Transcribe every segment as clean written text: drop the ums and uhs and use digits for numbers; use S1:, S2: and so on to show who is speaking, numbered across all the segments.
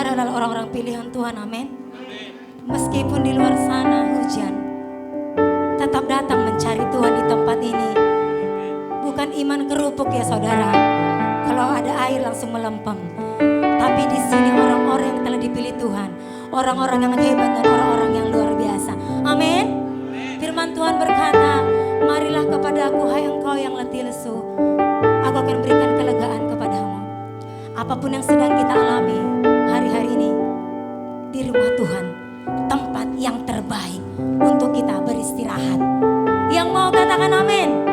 S1: saudara adalah orang-orang pilihan Tuhan, amin. Meskipun di luar sana hujan, tetap datang mencari Tuhan di tempat ini. Bukan iman kerupuk ya saudara, kalau ada air langsung melempem. Tapi di sini orang-orang yang telah dipilih Tuhan, orang-orang yang hebat dan orang-orang yang luar biasa, amin. Firman Tuhan berkata, marilah kepadaku hai engkau yang letih lesu, aku akan berikan kelegaan kepadamu. Apapun yang sedang kita alami hari-hari ini, di rumah Tuhan, tempat yang terbaik untuk kita beristirahat. Yang mau katakan amin.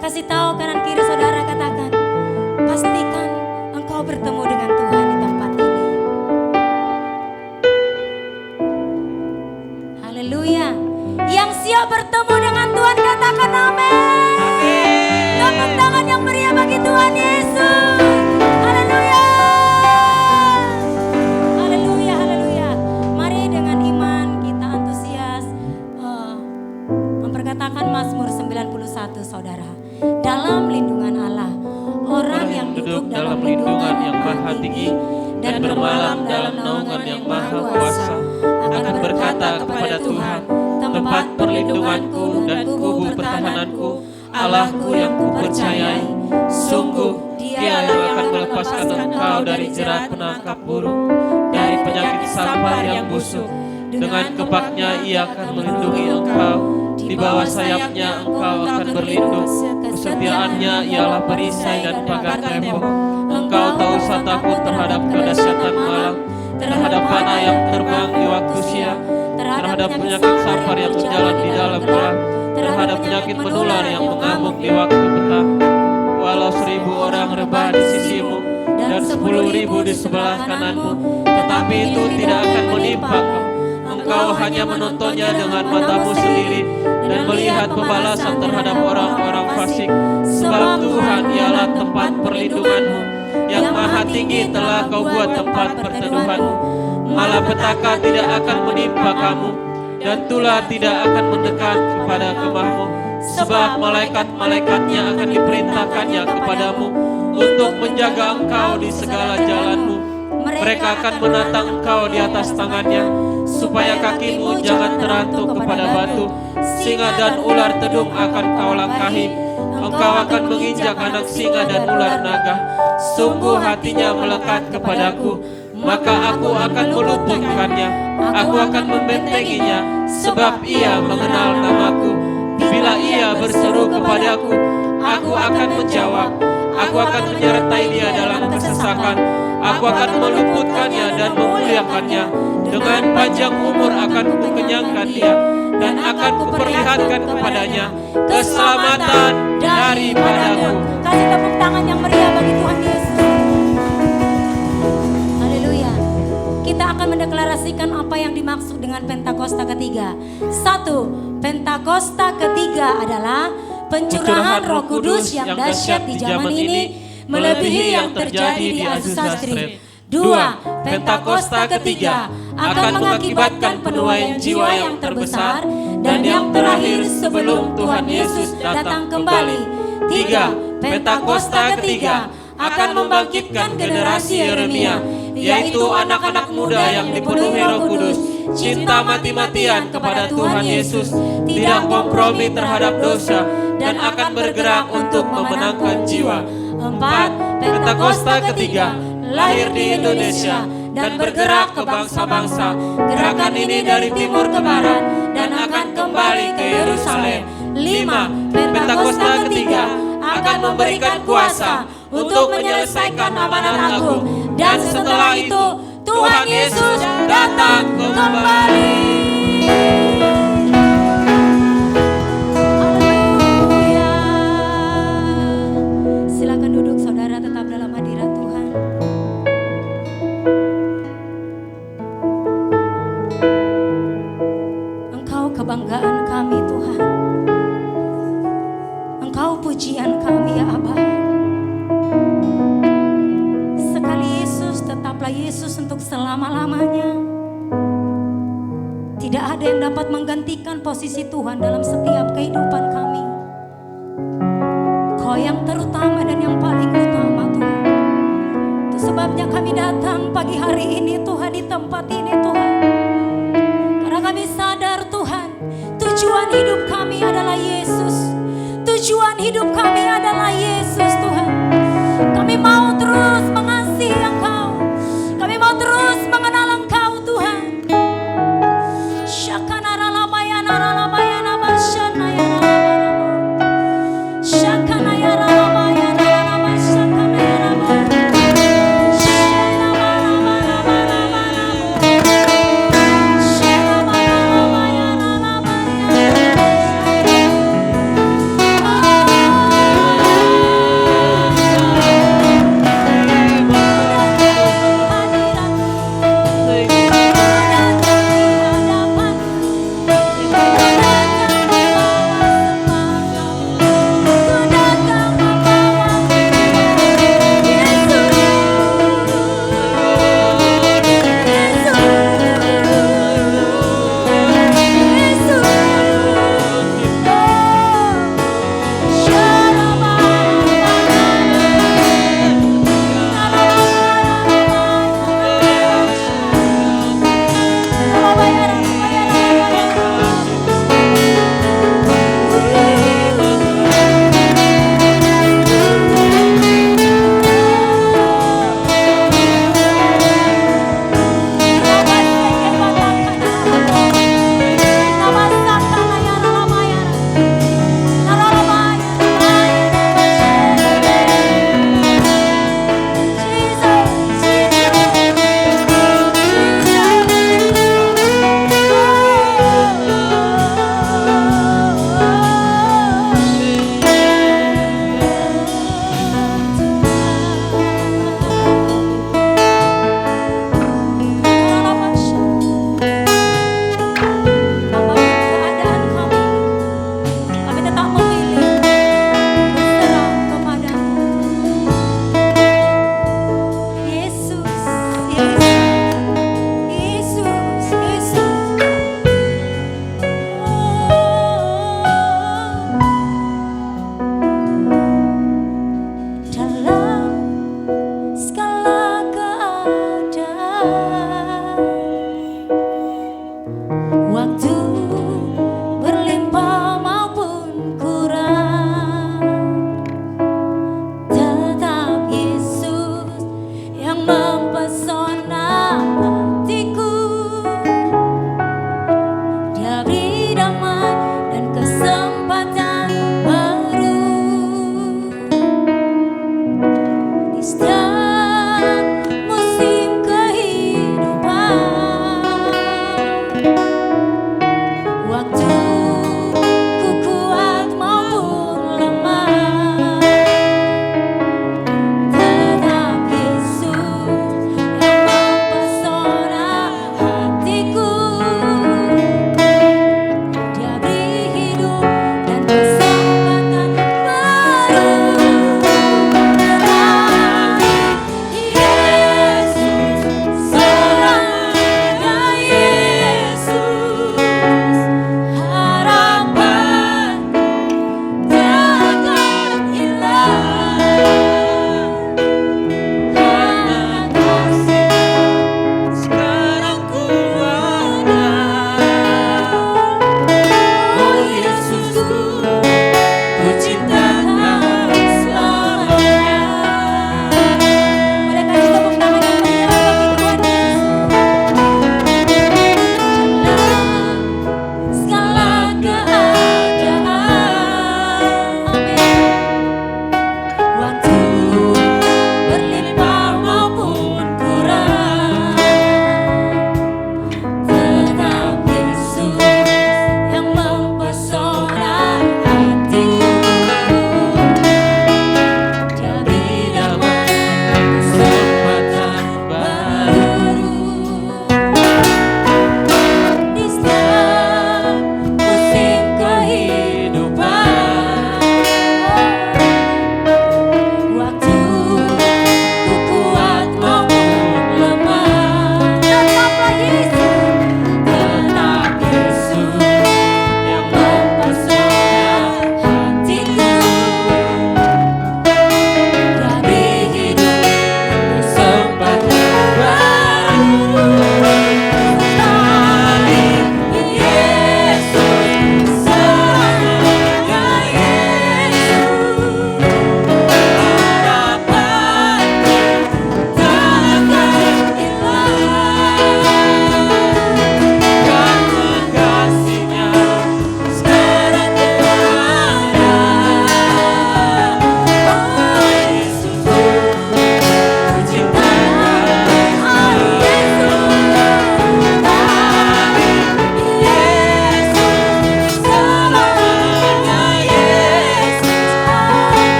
S1: Kasih tahu kanan kiri saudara, katakan, pastikan engkau bertemu dengan Tuhan di tempat ini. Haleluya. Yang siap bertemu dengan Tuhan katakan amin. Tepuk tangan yang meriah bagi Tuhan Yesus. Haleluya. Haleluya, haleluya. Mari dengan iman kita antusias memperkatakan Mazmur 91 saudara. Dalam lindungan Allah, orang yang duduk dalam lindungan yang maha tinggi dan bermalam dalam naungan yang maha kuasa akan berkata kepada Tuhan, tempat perlindunganku dan kubu pertahananku, Allahku yang kupercayai, sungguh Dia yang akan melepaskan engkau dari jerat penangkap burung, dari penyakit sampar yang busuk. Dengan kepaknya Ia akan melindungi engkau, di bawah sayapnya engkau akan berlindung. Kesetiaannya ialah perisai dan pagar tembok. Engkau tak usah takut terhadap kedahsyatan malam, terhadap panah yang terbang di waktu siang, terhadap penyakit sampar yang berjalan di dalam gelap, terhadap penyakit menular yang mengamuk di waktu petang. Walau 1000 orang rebah di sisimu dan 10.000 di sebelah kananmu, tetapi itu tidak akan menimpa engkau. Engkau hanya menontonnya dengan matamu sendiri dan melihat pembalasan terhadap orang-orang fasik. Sebab Tuhan ialah tempat perlindunganmu, yang maha tinggi telah kau buat tempat perteduhanmu. Malapetaka tidak akan menimpa kamu, dan tulah tidak akan mendekat kepada kemahmu. Sebab malaikat-malaikatnya akan diperintahkannya kepadamu untuk menjaga engkau di segala jalanmu. Mereka akan menatang engkau di atas tangannya, supaya kakimu jangan terantuk kepada batu. Singa dan ular tedung akan kau langkahi. Engkau akan menginjak anak singa dan ular naga. Sungguh hatinya melekat kepadaku, maka aku akan meluputkannya. Aku akan membentenginya, sebab ia mengenal namaku. Bila ia berseru kepadaku, aku akan menjawab. Aku akan menyertai dia dalam kesesakan. Aku akan meluputkannya dan memuliakannya. Dengan panjang umur akan kukenyangkan dia, dan akan kuperlihatkan kepadanya keselamatan daripadaku. Kasih tepuk tangan yang meriah bagi Tuhan Yesus. Haleluya. Kita akan mendeklarasikan apa yang dimaksud dengan Pentakosta ketiga. 1. Pentakosta ketiga adalah pencurahan Roh Kudus yang dahsyat di zaman ini, melebihi yang terjadi di Azusa Street. 2. Pentakosta ketiga akan mengakibatkan penuaian jiwa yang terbesar dan yang terakhir sebelum Tuhan Yesus datang kembali. 3. Pentakosta ketiga akan membangkitkan generasi Yeremia, yaitu anak-anak muda yang dipenuhi Roh Kudus, cinta mati-matian kepada Tuhan Yesus, tidak kompromi terhadap dosa, dan akan bergerak untuk memenangkan jiwa. 4. Pentakosta ketiga lahir di Indonesia dan bergerak ke bangsa-bangsa. Gerakan ini dari timur ke barat dan akan kembali ke Yerusalem. 5. Pentakosta ketiga akan memberikan kuasa untuk menyelesaikan amanat agung, dan setelah itu Tuhan Yesus datang kembali. Haleluya. Silakan duduk saudara, tetap dalam hadirat Tuhan. Engkau kebanggaan kami Tuhan, Engkau pujian kami ya Aba. Tetaplah Yesus untuk selama-lamanya. Tidak ada yang dapat menggantikan posisi Tuhan dalam setiap kehidupan kami. Kau yang terutama dan yang paling utama Tuhan. Itu sebab sebabnya kami datang pagi hari ini Tuhan di tempat ini Tuhan. Karena kami sadar Tuhan, tujuan hidup kami adalah Yesus. Tujuan hidup kami adalah Yesus Tuhan. Kami mau terus mengasihi Engkau. Kami mau terus mengenal Engkau Tuhan.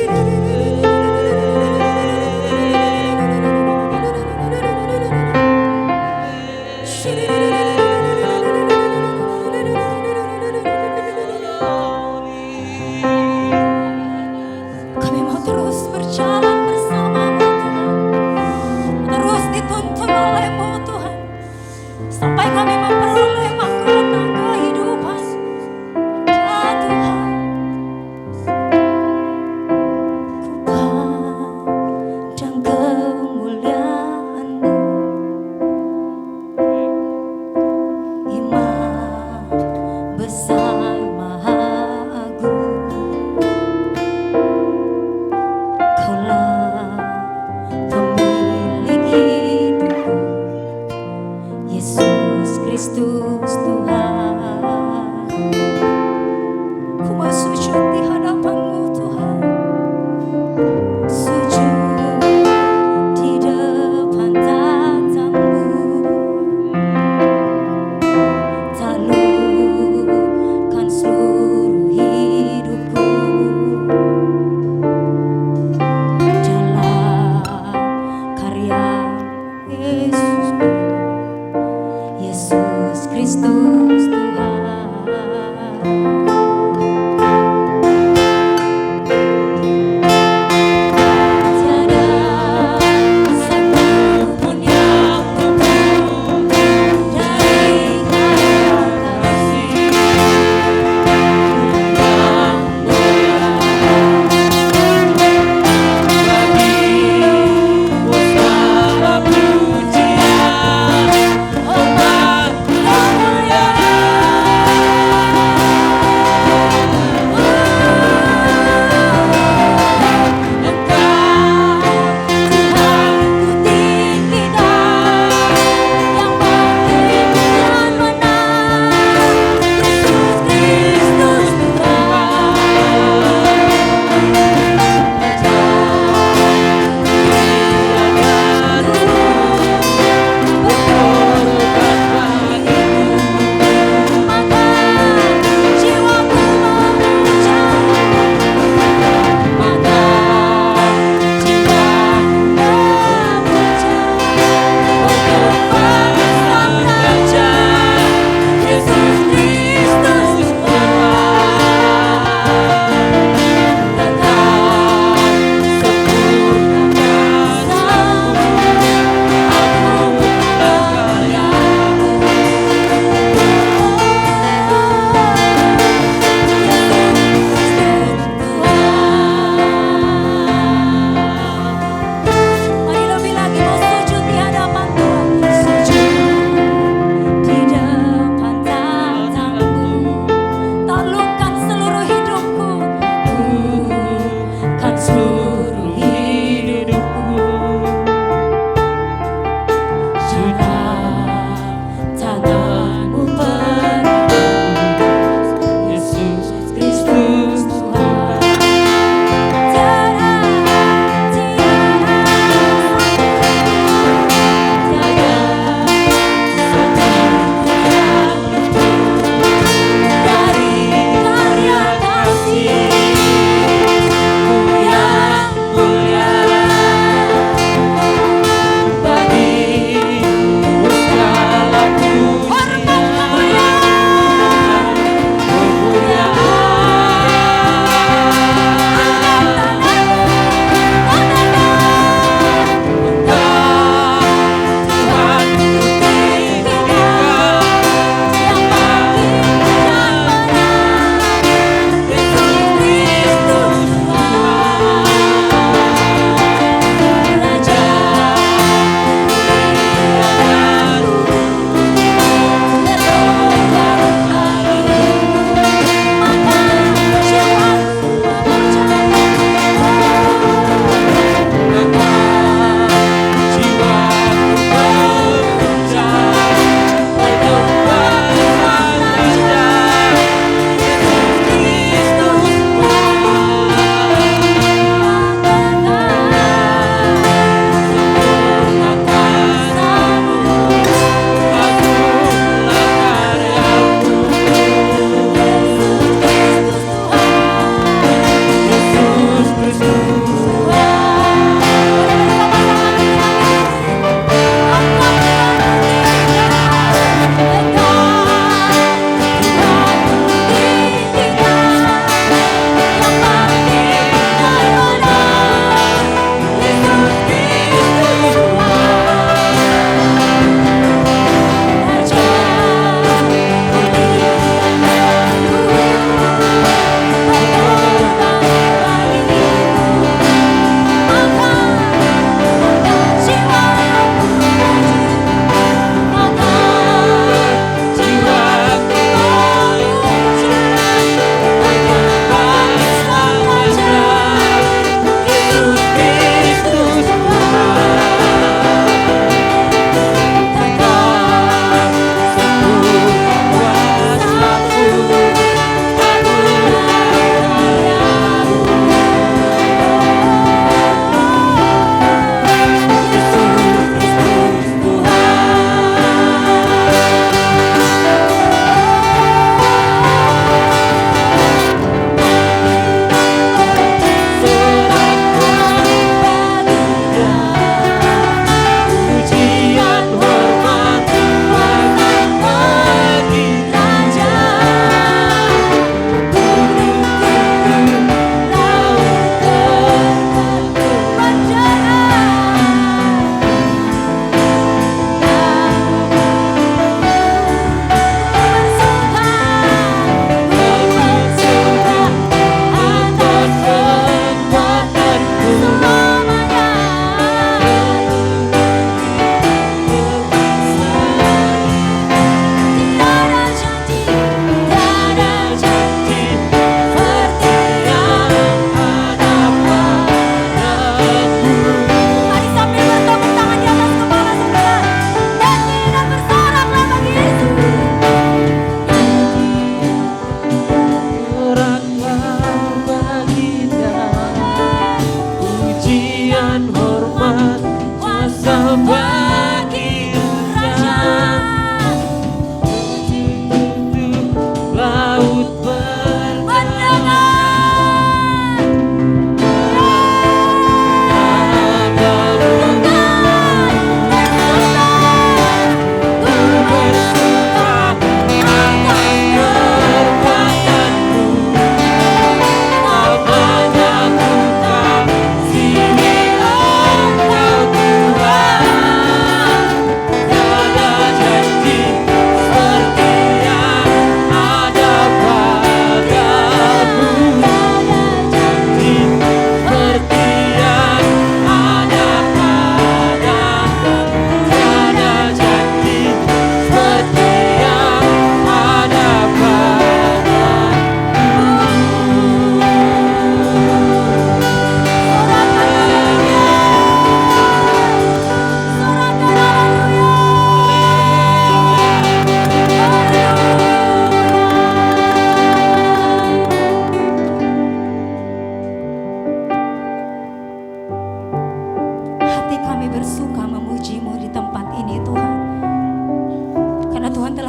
S1: Kami mau terus berjalan bersamamu Tuhan, terus dituntun olehmu Tuhan, sampai kami memperoleh mahkota kehidupan. Ya Tuhan, ku pandang kemuliaan-Mu, Imam besar maha agung. Kaulah pemilik hidupku, Yesus Kristus Tuhan. Ku mau sujud di hadapan-Mu Tuhan, sujud di depan tatamu, taklukkan seluruh hidupku dalam karya Yesus, Yesus Kristus Tuhan.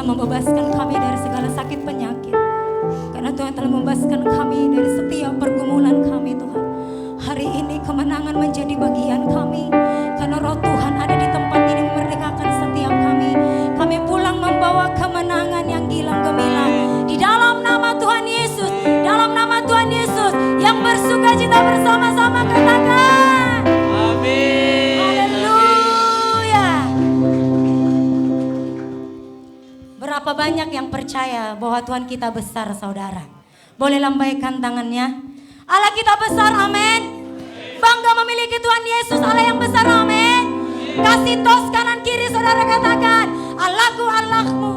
S1: membebaskan kami dari segala sakit penyakit. Karena Tuhan telah membebaskan kami dari setiap pergumulan kami Tuhan. Hari ini kemenangan menjadi bagian kami. Karena roh Tuhan ada di tempat ini memerdekakan setiap kami. Kami pulang membawa kemenangan yang gilang gemilang. Di dalam nama Tuhan Yesus, dalam nama Tuhan Yesus yang bersuka cita bersama-sama katakan.
S2: Amin.
S1: Haleluya. Berapa banyak yang percaya bahwa Tuhan kita besar, saudara? Boleh lambaikan tangannya. Allah kita besar, amin. Bangga memiliki Tuhan Yesus, Allah yang besar, amin. Kasih tos kanan kiri saudara katakan, Allahku Allahmu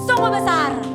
S1: sungguh besar.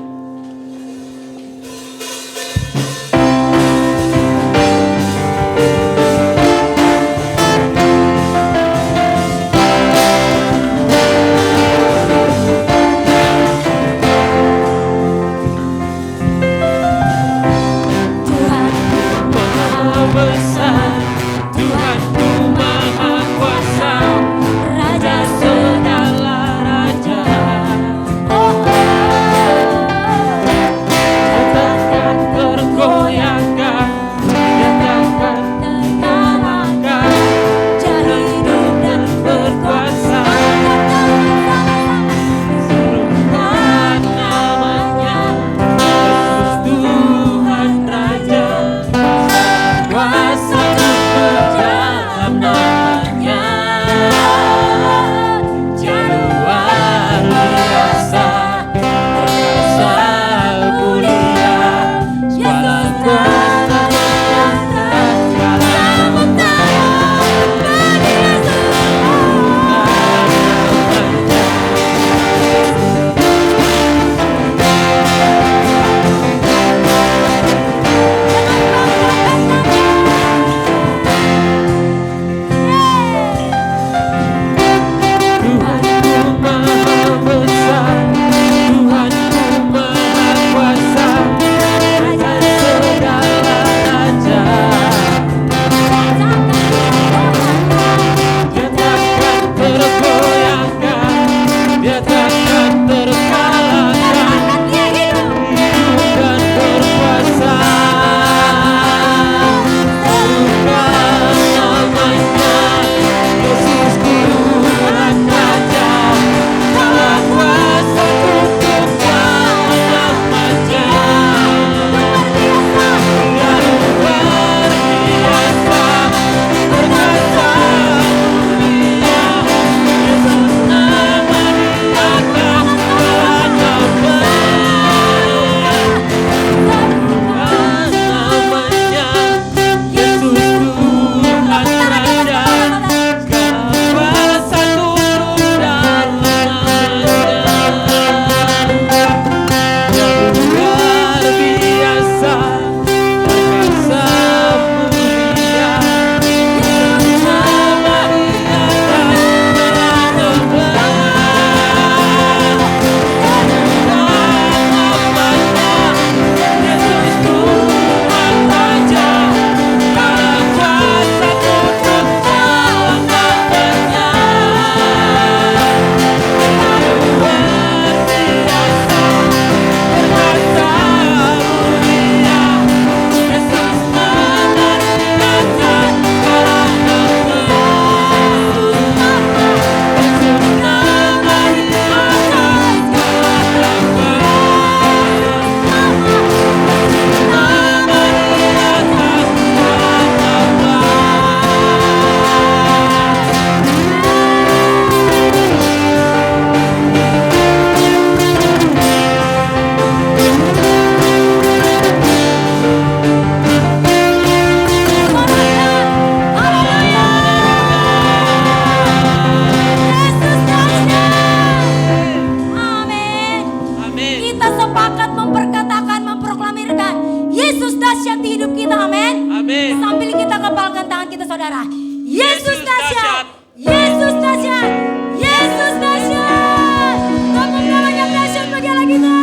S1: saudara. Yesus dahsyat, Yesus dahsyat, Yesus dahsyat. Tepuk tangan yang dahsyat bagi Allah kita.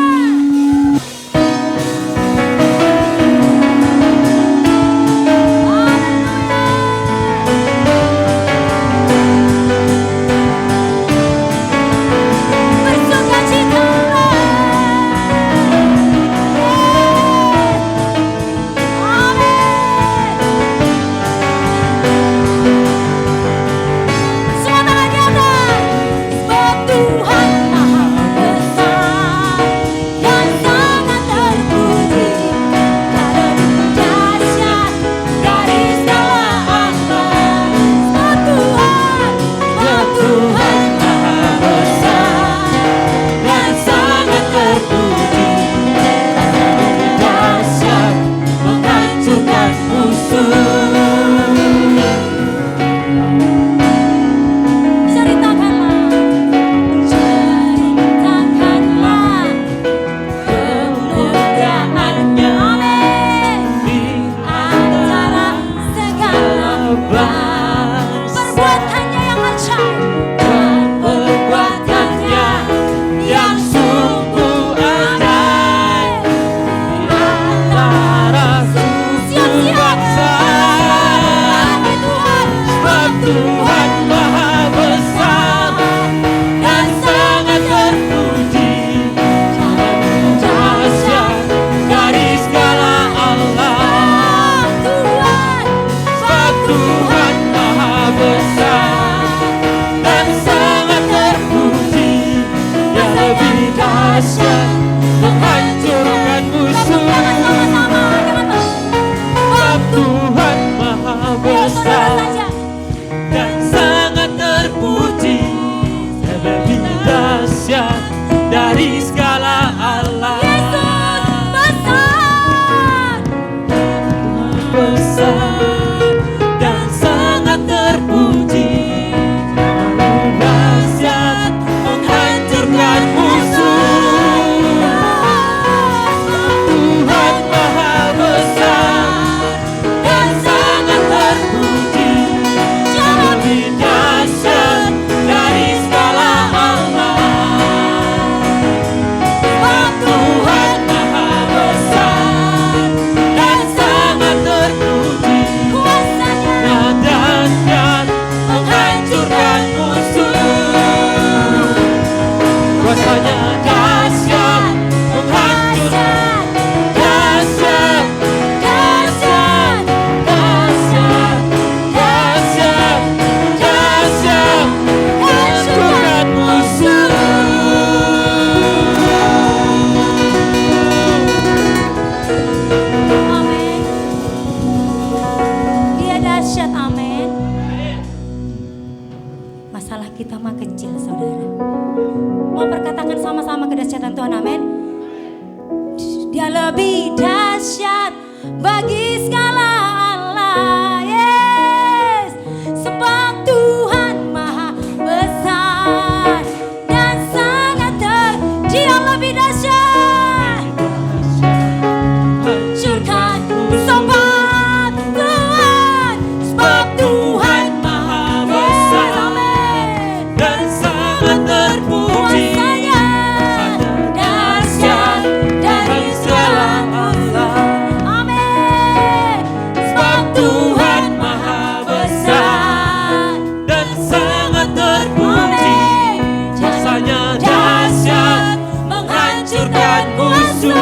S1: Bersukacitalah. Tuhan Maha Besar dan sangat terpuji, dahsyat dari segala Allah. Sebab Tuhan Maha Besar dan sangat terpuji, Dia lebih dahsyat menghancurkan musuh. Sebab Tuhan Maha Besar dan sangat terpuji, Dia lebih dahsyat dari segala Allah. Besar dan sangat terpuji, dahsyat menghancurkan musuh. Tuhan Maha Besar dan sangat terpuji, lebih dahsyat dari segala Allah. Tuhan Maha Besar dan sangat terpuji, dahsyat menghancurkan musuh. Kuasanya dahsyat menghancurkan, dahsyat, dahsyat, dahsyat, dahsyat, dahsyat menghancurkan musuh. Amin. Dia dahsyat, amin. Masalah kita mah kecil, saudara. Mau perkatakan sama-sama kedahsyatan Tuhan, amin. Dia lebih dahsyat bagi segala Allah, yes. Sebab Tuhan Maha Besar dan sangat Dia lebih dahsyat. Hancurkan sebab Tuhan Maha Besar dan sangat terpuji, dahsyat dari segala Allah. Amin. Sebab Tuhan Maha Besar dan sangat terpuji, kuasanya dahsyat menghancurkan musuh.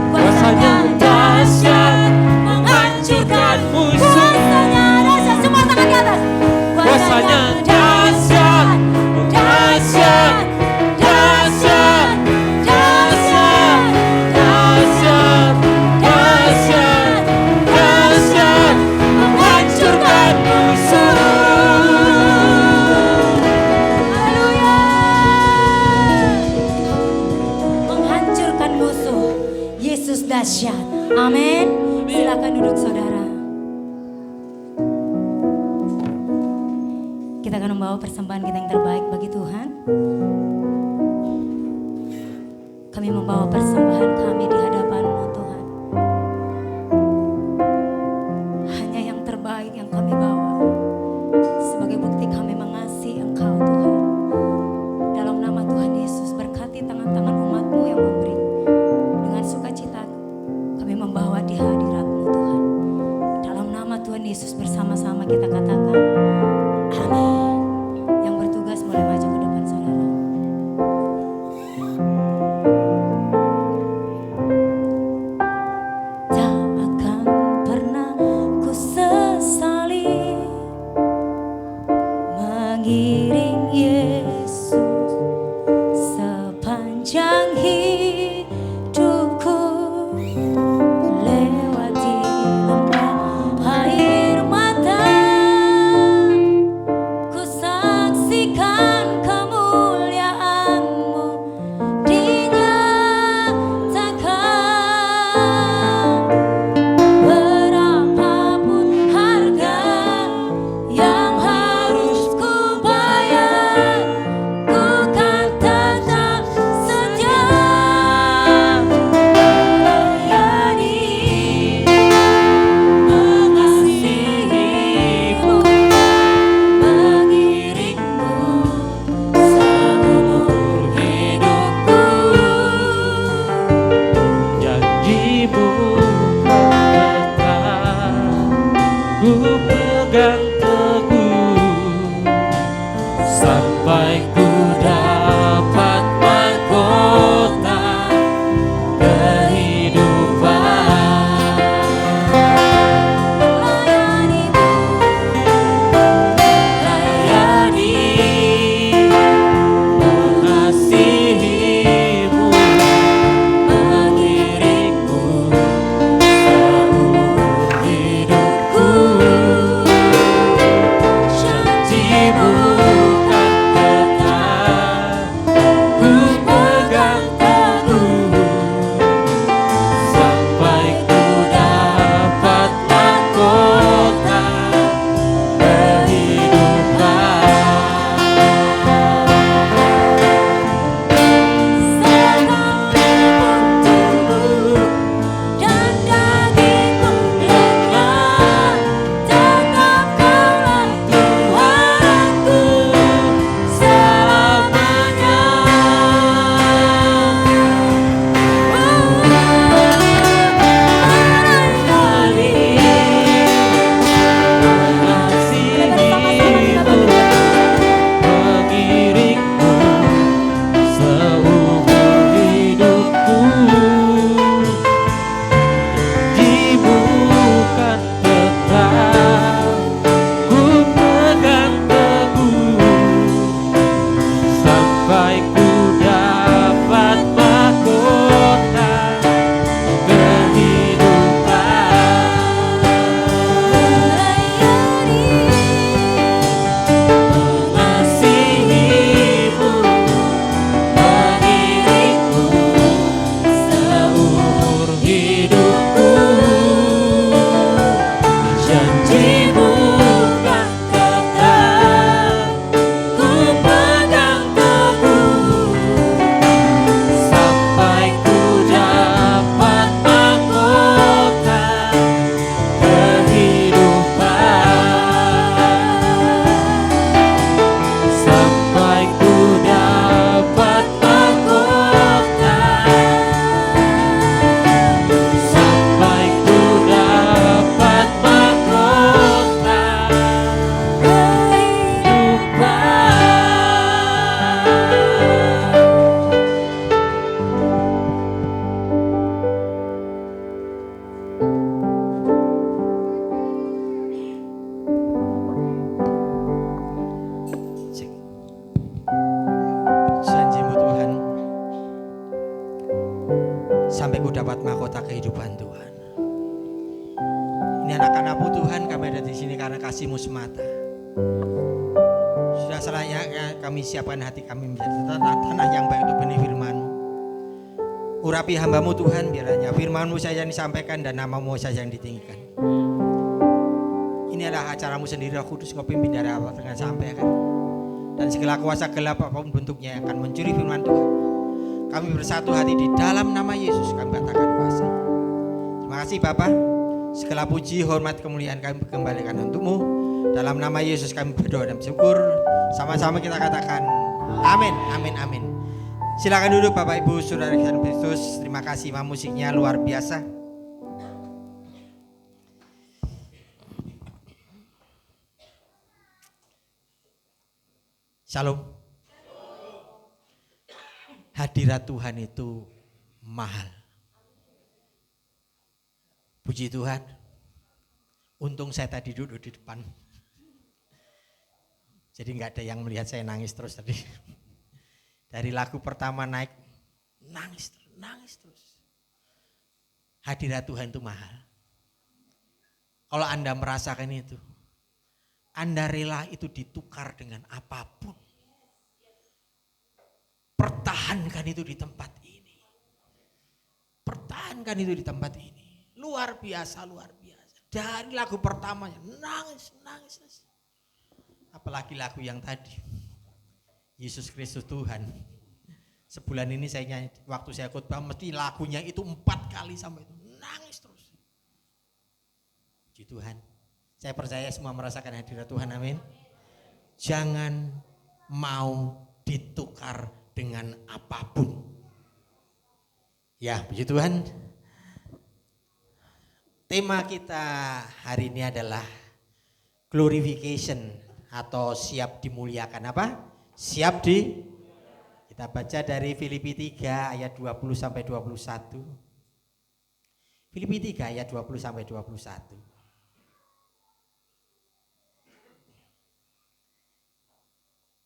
S1: Kuasanya dahsyat menghancurkan musuh. Semua tangan di atas. Kuasanya dahsyat, dahsyat, dahsyat, dahsyat, dahsyat, dahsyat, dahsyat menghancurkan musuh. Haleluya. Menghancurkan musuh. Yesus dahsyat. Amin. Silakan duduk, saudara. Kita akan membawa persembahan kita yang terbaik bagi Tuhan. Kami membawa persembahan kami di hadapan-Mu, Tuhan. Hanya yang terbaik yang kami bawa, sebagai bukti kami mengasihi Engkau, Tuhan. Dalam nama Tuhan Yesus, berkati tangan-tangan umat-Mu yang memberi. Dengan sukacita kami membawa di hadirat-Mu, Tuhan. Dalam nama Tuhan Yesus, bersama-sama kita katakan amin. Yang bertugas mulai maju ke depan, saudara. Tak akan pernah ku sesali mengiring Yesus sepanjang hidupku, lewati lembah air mata.
S2: pegang teguh sampai ku dapat mahkota kehidupan. Layani, mengasihimu, mengiringku seumur hidupku. Janjimu kan tetap ku pegang teguh sampai ku dapat mahkota kehidupan. Mengiringku seumur hidupku. Dibukan tetap ku pegang teguh sampai ku dapat mahkota kehidupan. Mengasihimu, mengiringku seumur hidupku. Janjimu kan tetap ku pegang teguh sampai ku dapat mahkota kehidupan. Sampai ku dapat mahkota, sampai ku dapat mahkota kehidupan. Janjimu Tuhan, sampai ku dapat mahkota kehidupan Tuhan. Ini anak-anakmu Tuhan, kami ada di sini karena kasih-Mu semata. Sudah selayaknya kami siapkan hati kami menjadi tanah yang baik untuk benih firman-Mu. Urapi hamba-Mu Tuhan, biar hanya firman-Mu saja yang disampaikan dan nama-Mu saja yang ditinggikan. Ini adalah acara-Mu sendiri, Roh Kudus, Kau pimpin dari awal dengan sampai akhir. Dan segala kuasa gelap apapun bentuknya yang akan mencuri firman Tuhan, kami bersatu hati di dalam nama Yesus, kami katakan kuasa. Terima kasih Bapa. Segala puji, hormat, kemuliaan kami kembalikan untuk-Mu. Dalam nama Yesus kami berdoa dan bersyukur. Sama-sama kita katakan amin, amin, amin. Silakan duduk Bapak Ibu Saudara dan Kristus. Terima kasih, Imam musiknya luar biasa. Shalom. Hadirat Tuhan itu mahal. Puji Tuhan. Untung saya tadi duduk di depan. Jadi nggak ada yang melihat saya nangis terus tadi. Dari lagu pertama naik, nangis terus. Hadirat Tuhan itu mahal. Kalau Anda merasakan itu, Anda rela itu ditukar dengan apapun. Pertahankan itu di tempat ini. Pertahankan itu di tempat ini. Luar biasa, luar biasa. Dari lagu pertamanya, nangis. Apalagi lagu yang tadi, Yesus Kristus Tuhan. Sebulan ini saya nyanyi, waktu saya khotbah mesti lagunya itu 4 kali sampai itu. Nangis terus. Puji Tuhan. Saya percaya semua merasakan hadirat Tuhan, amin. Jangan mau ditukar dengan apapun. Ya, puji Tuhan. Tema kita hari ini adalah glorification atau siap dimuliakan. Apa? Siap di. Kita baca dari Filipi 3 ayat 20 sampai 21. Filipi 3 ayat 20 sampai 21.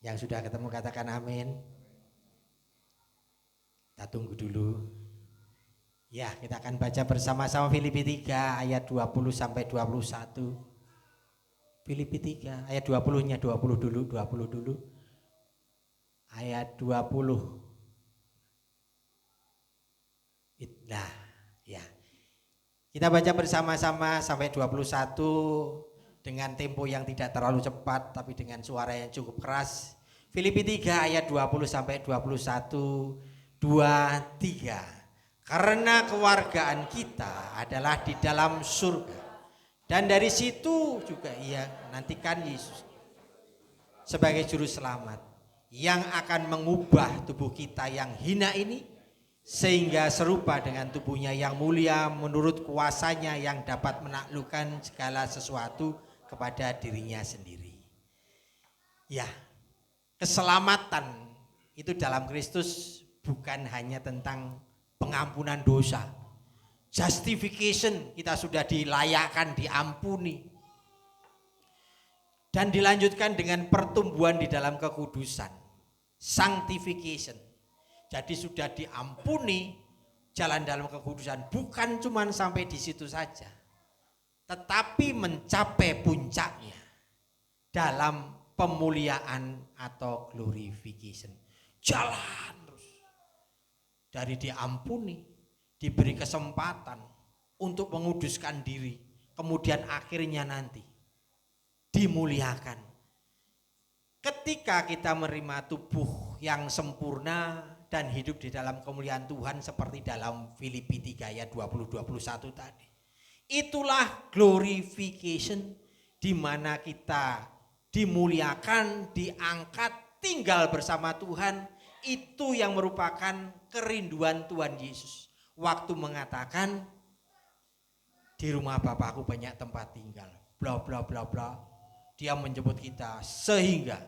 S2: Yang sudah ketemu katakan amin. Kita tunggu dulu. Ya, kita akan baca bersama-sama Filipi 3 ayat 20 sampai 21. Filipi 3 ayat 20-nya 20 dulu. Ayat 20. Nah, ya. Kita baca bersama-sama sampai 21 dengan tempo yang tidak terlalu cepat tapi dengan suara yang cukup keras. Filipi 3 ayat 20 sampai 21. 2, 3. Karena kewargaan kita adalah di dalam surga. Dan dari situ juga ia nantikan Yesus sebagai juru selamat yang akan mengubah tubuh kita yang hina ini sehingga serupa dengan tubuhnya yang mulia menurut kuasanya yang dapat menaklukkan segala sesuatu kepada dirinya sendiri. Ya, keselamatan itu dalam Kristus bukan hanya tentang pengampunan dosa. Justification, kita sudah dilayakkan, diampuni. Dan dilanjutkan dengan pertumbuhan di dalam kekudusan. Sanctification. Jadi sudah diampuni, jalan dalam kekudusan. Bukan cuma sampai di situ saja. Tetapi mencapai puncaknya dalam pemuliaan atau glorification. Jalan terus. Dari diampuni, diberi kesempatan untuk menguduskan diri. Kemudian akhirnya nanti dimuliakan. Ketika kita menerima tubuh yang sempurna dan hidup di dalam kemuliaan Tuhan seperti dalam Filipi 3 ayat 20-21 tadi. Itulah glorification di mana kita dimuliakan, diangkat, tinggal bersama Tuhan. Itu yang merupakan kerinduan Tuhan Yesus. Waktu mengatakan di rumah Bapakku banyak tempat tinggal. Bla bla bla bla. Dia menjemput kita sehingga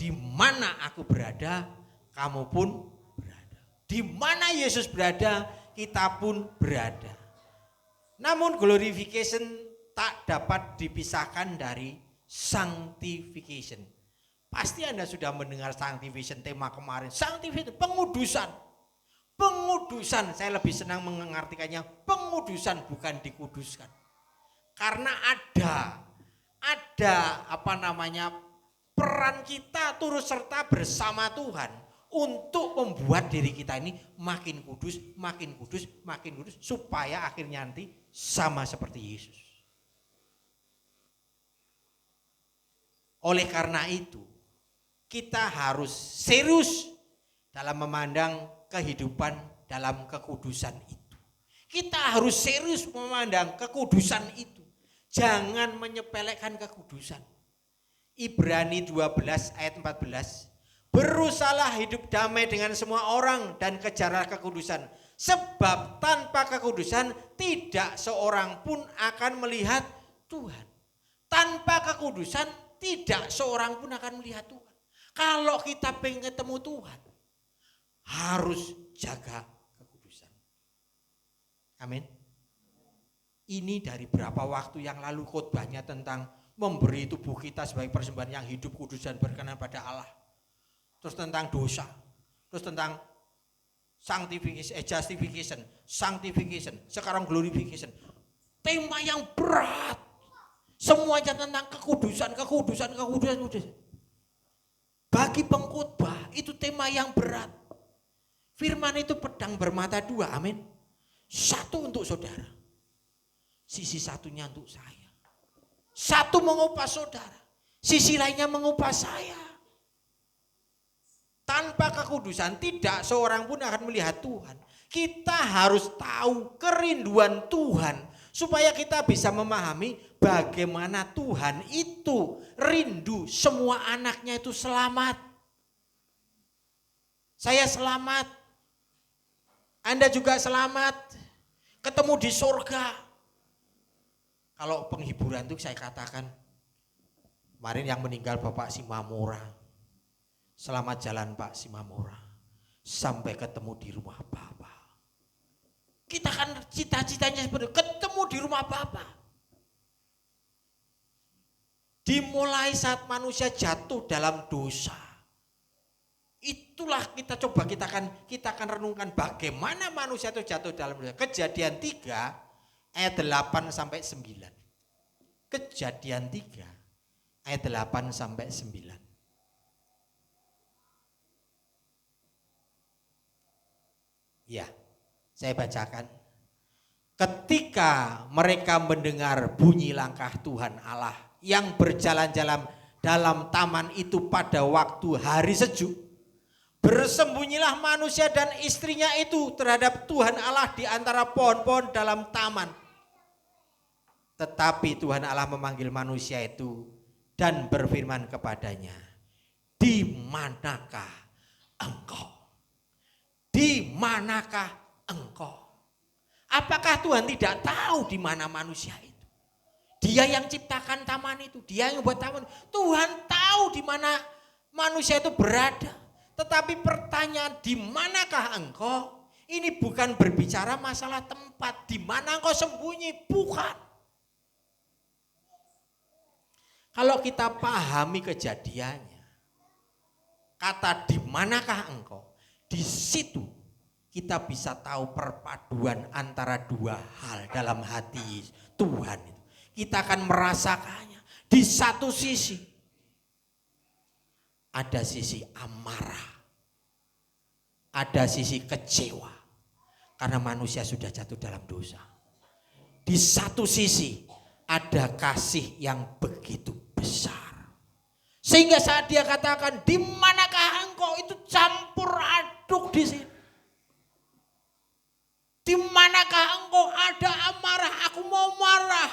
S2: di mana aku berada, kamu pun berada. Di mana Yesus berada, kita pun berada. Namun glorification tak dapat dipisahkan dari sanctification. Pasti Anda sudah mendengar sanctification tema kemarin. Sanctification, pengudusan. Pengudusan, saya lebih senang mengartikannya pengudusan bukan dikuduskan. Karena ada peran kita turut serta bersama Tuhan untuk membuat diri kita ini makin kudus supaya akhirnya nanti sama seperti Yesus. Oleh karena itu, kita harus serius dalam memandang kehidupan dalam kekudusan itu. Kita harus serius memandang kekudusan itu. Jangan menyepelekan kekudusan. Ibrani 12 ayat 14. Berusahalah hidup damai dengan semua orang dan kejarlah kekudusan. Sebab tanpa kekudusan tidak seorang pun akan melihat Tuhan. Tanpa kekudusan tidak seorang pun akan melihat Tuhan. Kalau kita pengen ketemu Tuhan, harus jaga kekudusan. Amin. Ini dari berapa waktu yang lalu khotbahnya tentang memberi tubuh kita sebagai persembahan yang hidup, kudus dan berkenan pada Allah. Terus tentang dosa. Terus tentang justification, sanctification, sekarang glorification. Tema yang berat. Semuanya tentang kekudusan. Bagi pengkhotbah itu tema yang berat. Firman itu pedang bermata dua, amin. Satu untuk saudara, sisi satunya untuk saya. Satu mengupas saudara, sisi lainnya mengupas saya. Tanpa kekudusan tidak seorang pun akan melihat Tuhan. Kita harus tahu kerinduan Tuhan supaya kita bisa memahami bagaimana Tuhan itu rindu semua anaknya itu selamat. Saya selamat. Anda juga selamat, ketemu di surga. Kalau penghiburan itu saya katakan, Kemarin yang meninggal Bapak Simamora. Selamat jalan Pak Simamora. Sampai ketemu di rumah Bapak. Kita kan cita-citanya seperti ketemu di rumah Bapak. Dimulai saat manusia jatuh dalam dosa. Itulah kita akan renungkan bagaimana manusia itu jatuh dalam dosa. Kejadian 3 ayat 8 sampai 9. Kejadian 3 ayat 8 sampai 9. Ya, saya bacakan. Ketika mereka mendengar bunyi langkah Tuhan Allah yang berjalan-jalan dalam taman itu pada waktu hari sejuk, bersembunyilah manusia dan istrinya itu terhadap Tuhan Allah di antara pohon-pohon dalam taman. Tetapi Tuhan Allah memanggil manusia itu dan berfirman kepadanya, "Di manakah engkau? Di manakah engkau?" Apakah Tuhan tidak tahu di mana manusia itu? Dia yang ciptakan taman itu, dia yang buat taman. Tuhan tahu di mana manusia itu berada. Tetapi pertanyaan di manakah engkau? Ini bukan berbicara masalah tempat, di mana engkau sembunyi, bukan. Kalau kita pahami kejadiannya, kata di manakah engkau, di situ kita bisa tahu perpaduan antara dua hal dalam hati Tuhan itu. Kita akan merasakannya. Di satu sisi ada sisi amarah, ada sisi kecewa karena manusia sudah jatuh dalam dosa. Di satu sisi ada kasih yang begitu besar. Sehingga saat dia katakan, "Di manakah engkau?" itu campur aduk di sini. Di manakah engkau? Ada amarah, aku mau marah.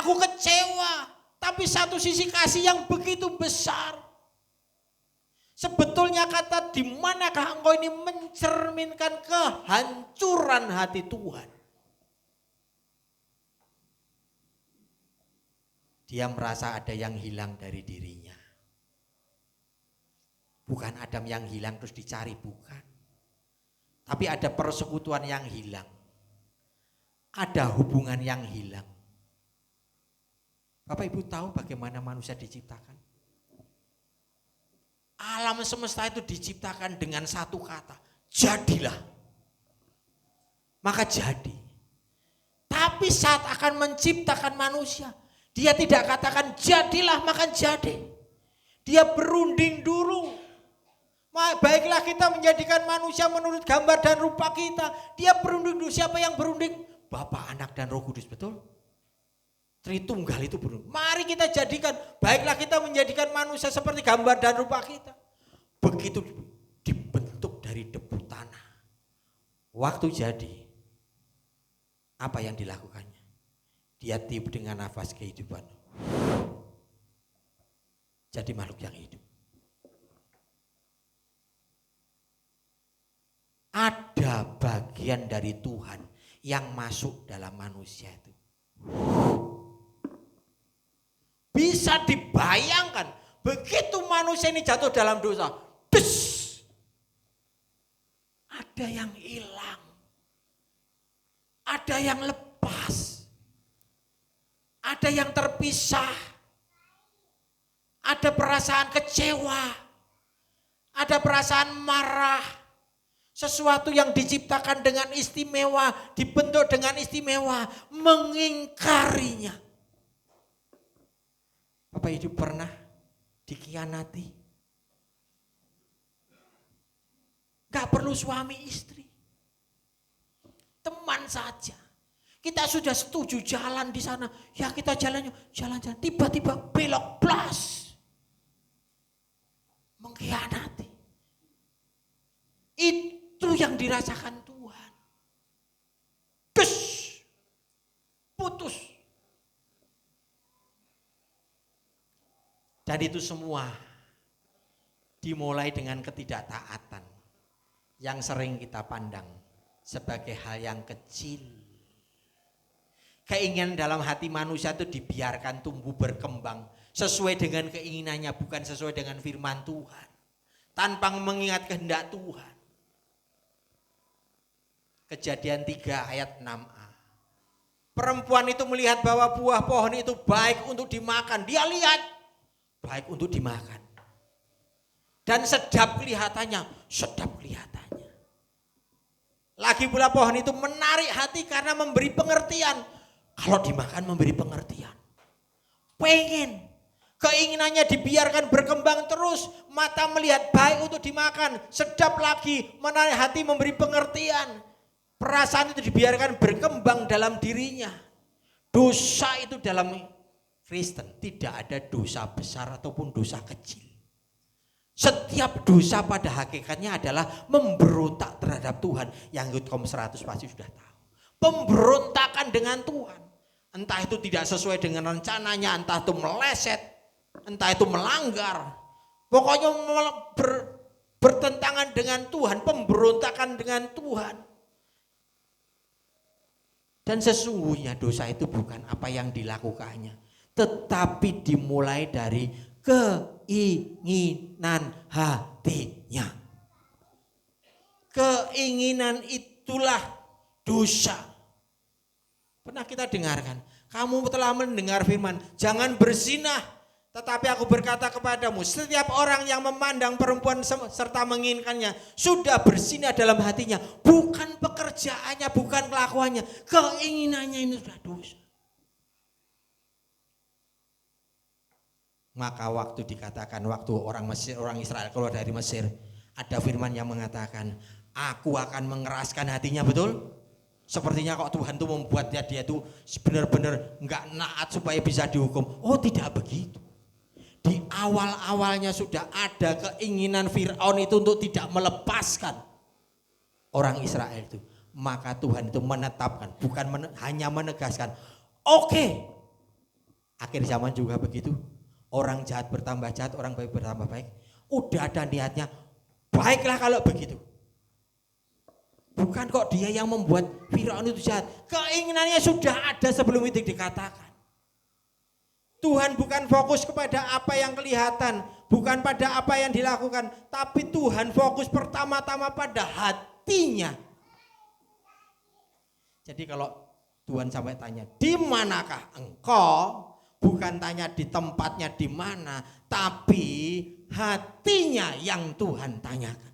S2: Aku kecewa. Tapi satu sisi kasih yang begitu besar. Sebetulnya kata di manakah engkau ini mencerminkan kehancuran hati Tuhan. Dia merasa ada yang hilang dari dirinya. Bukan Adam yang hilang terus dicari, bukan. Tapi ada persekutuan yang hilang. Ada hubungan yang hilang. Bapak Ibu tahu bagaimana manusia diciptakan? Alam semesta itu diciptakan dengan satu kata, jadilah. Maka jadi. Tapi saat akan menciptakan manusia, dia tidak katakan jadilah maka jadi. Dia berunding dulu. Baiklah kita menjadikan manusia menurut gambar dan rupa kita. Dia berunding dulu. Siapa yang berunding? Bapa, Anak dan Roh Kudus, betul? Tritunggal itu berunding. Mari kita jadikan. Baiklah kita menjadikan manusia seperti gambar dan rupa kita. Begitu dibentuk dari debu tanah. Waktu jadi, apa yang dilakukannya? Dia tiup dengan nafas kehidupan. Jadi makhluk yang hidup. Ada bagian dari Tuhan yang masuk dalam manusia itu. Bisa dibayangkan begitu manusia ini jatuh dalam dosa. Ada yang hilang. Ada yang lepas. Ada yang terpisah. Ada perasaan kecewa. Ada perasaan marah. Sesuatu yang diciptakan dengan istimewa, dibentuk dengan istimewa, mengingkarinya. Bapak Ibu pernah dikhianati? Gak perlu suami istri. Teman saja. Kita sudah setuju jalan di sana. Ya kita jalan. Tiba-tiba belok plus. Mengkhianati. Itu yang dirasakan Tuhan. Putus. Dan itu semua dimulai dengan ketidaktaatan yang sering kita pandang sebagai hal yang kecil. Keinginan dalam hati manusia itu dibiarkan tumbuh berkembang sesuai dengan keinginannya, bukan sesuai dengan firman Tuhan. Tanpa mengingat kehendak Tuhan. Kejadian 3 ayat 6a. Perempuan itu melihat bahwa buah pohon itu baik untuk dimakan. Dia lihat baik untuk dimakan. Dan sedap kelihatannya, sedap kelihatannya. Lagi pula pohon itu menarik hati karena memberi pengertian. Kalau dimakan memberi pengertian. Pengen. Keinginannya dibiarkan berkembang terus. Mata melihat baik untuk dimakan. Sedap lagi. Menarik hati memberi pengertian. Perasaan itu dibiarkan berkembang dalam dirinya. Dosa itu dalam Kristen tidak ada dosa besar ataupun dosa kecil. Setiap dosa pada hakikatnya adalah memberontak terhadap Tuhan. Yang ikut Kom 100 pasti sudah tahu. Pemberontakan dengan Tuhan. Entah itu tidak sesuai dengan rencananya, entah itu meleset, entah itu melanggar. Pokoknya bertentangan dengan Tuhan, pemberontakan dengan Tuhan. Dan sesungguhnya dosa itu bukan apa yang dilakukannya, tetapi dimulai dari keinginan hatinya. Keinginan itulah dosa. Pernah kita dengarkan, kamu telah mendengar firman, jangan berzinah. Tetapi aku berkata kepadamu, setiap orang yang memandang perempuan serta menginginkannya sudah berzinah dalam hatinya. Bukan pekerjaannya, bukan kelakuannya, keinginannya ini sudah dosa. Maka waktu dikatakan, waktu orang Mesir, orang Israel keluar dari Mesir, ada firman yang mengatakan, aku akan mengeraskan hatinya, betul? Sepertinya kok Tuhan tuh membuatnya dia tuh benar-benar enggak naat supaya bisa dihukum. Oh, tidak begitu. Di awal-awalnya sudah ada keinginan Firaun itu untuk tidak melepaskan orang Israel itu. Maka Tuhan itu menetapkan, bukan hanya menegaskan. Oke. Akhir zaman juga begitu. Orang jahat bertambah jahat, orang baik bertambah baik. Udah ada niatnya, baiklah kalau begitu. Bukan kok dia yang membuat Firaun itu jahat. Keinginannya sudah ada sebelum itu dikatakan. Tuhan bukan fokus kepada apa yang kelihatan, bukan pada apa yang dilakukan, tapi Tuhan fokus pertama-tama pada hatinya. Jadi kalau Tuhan sampai tanya, di manakah engkau? Bukan tanya di tempatnya di mana, tapi hatinya yang Tuhan tanyakan.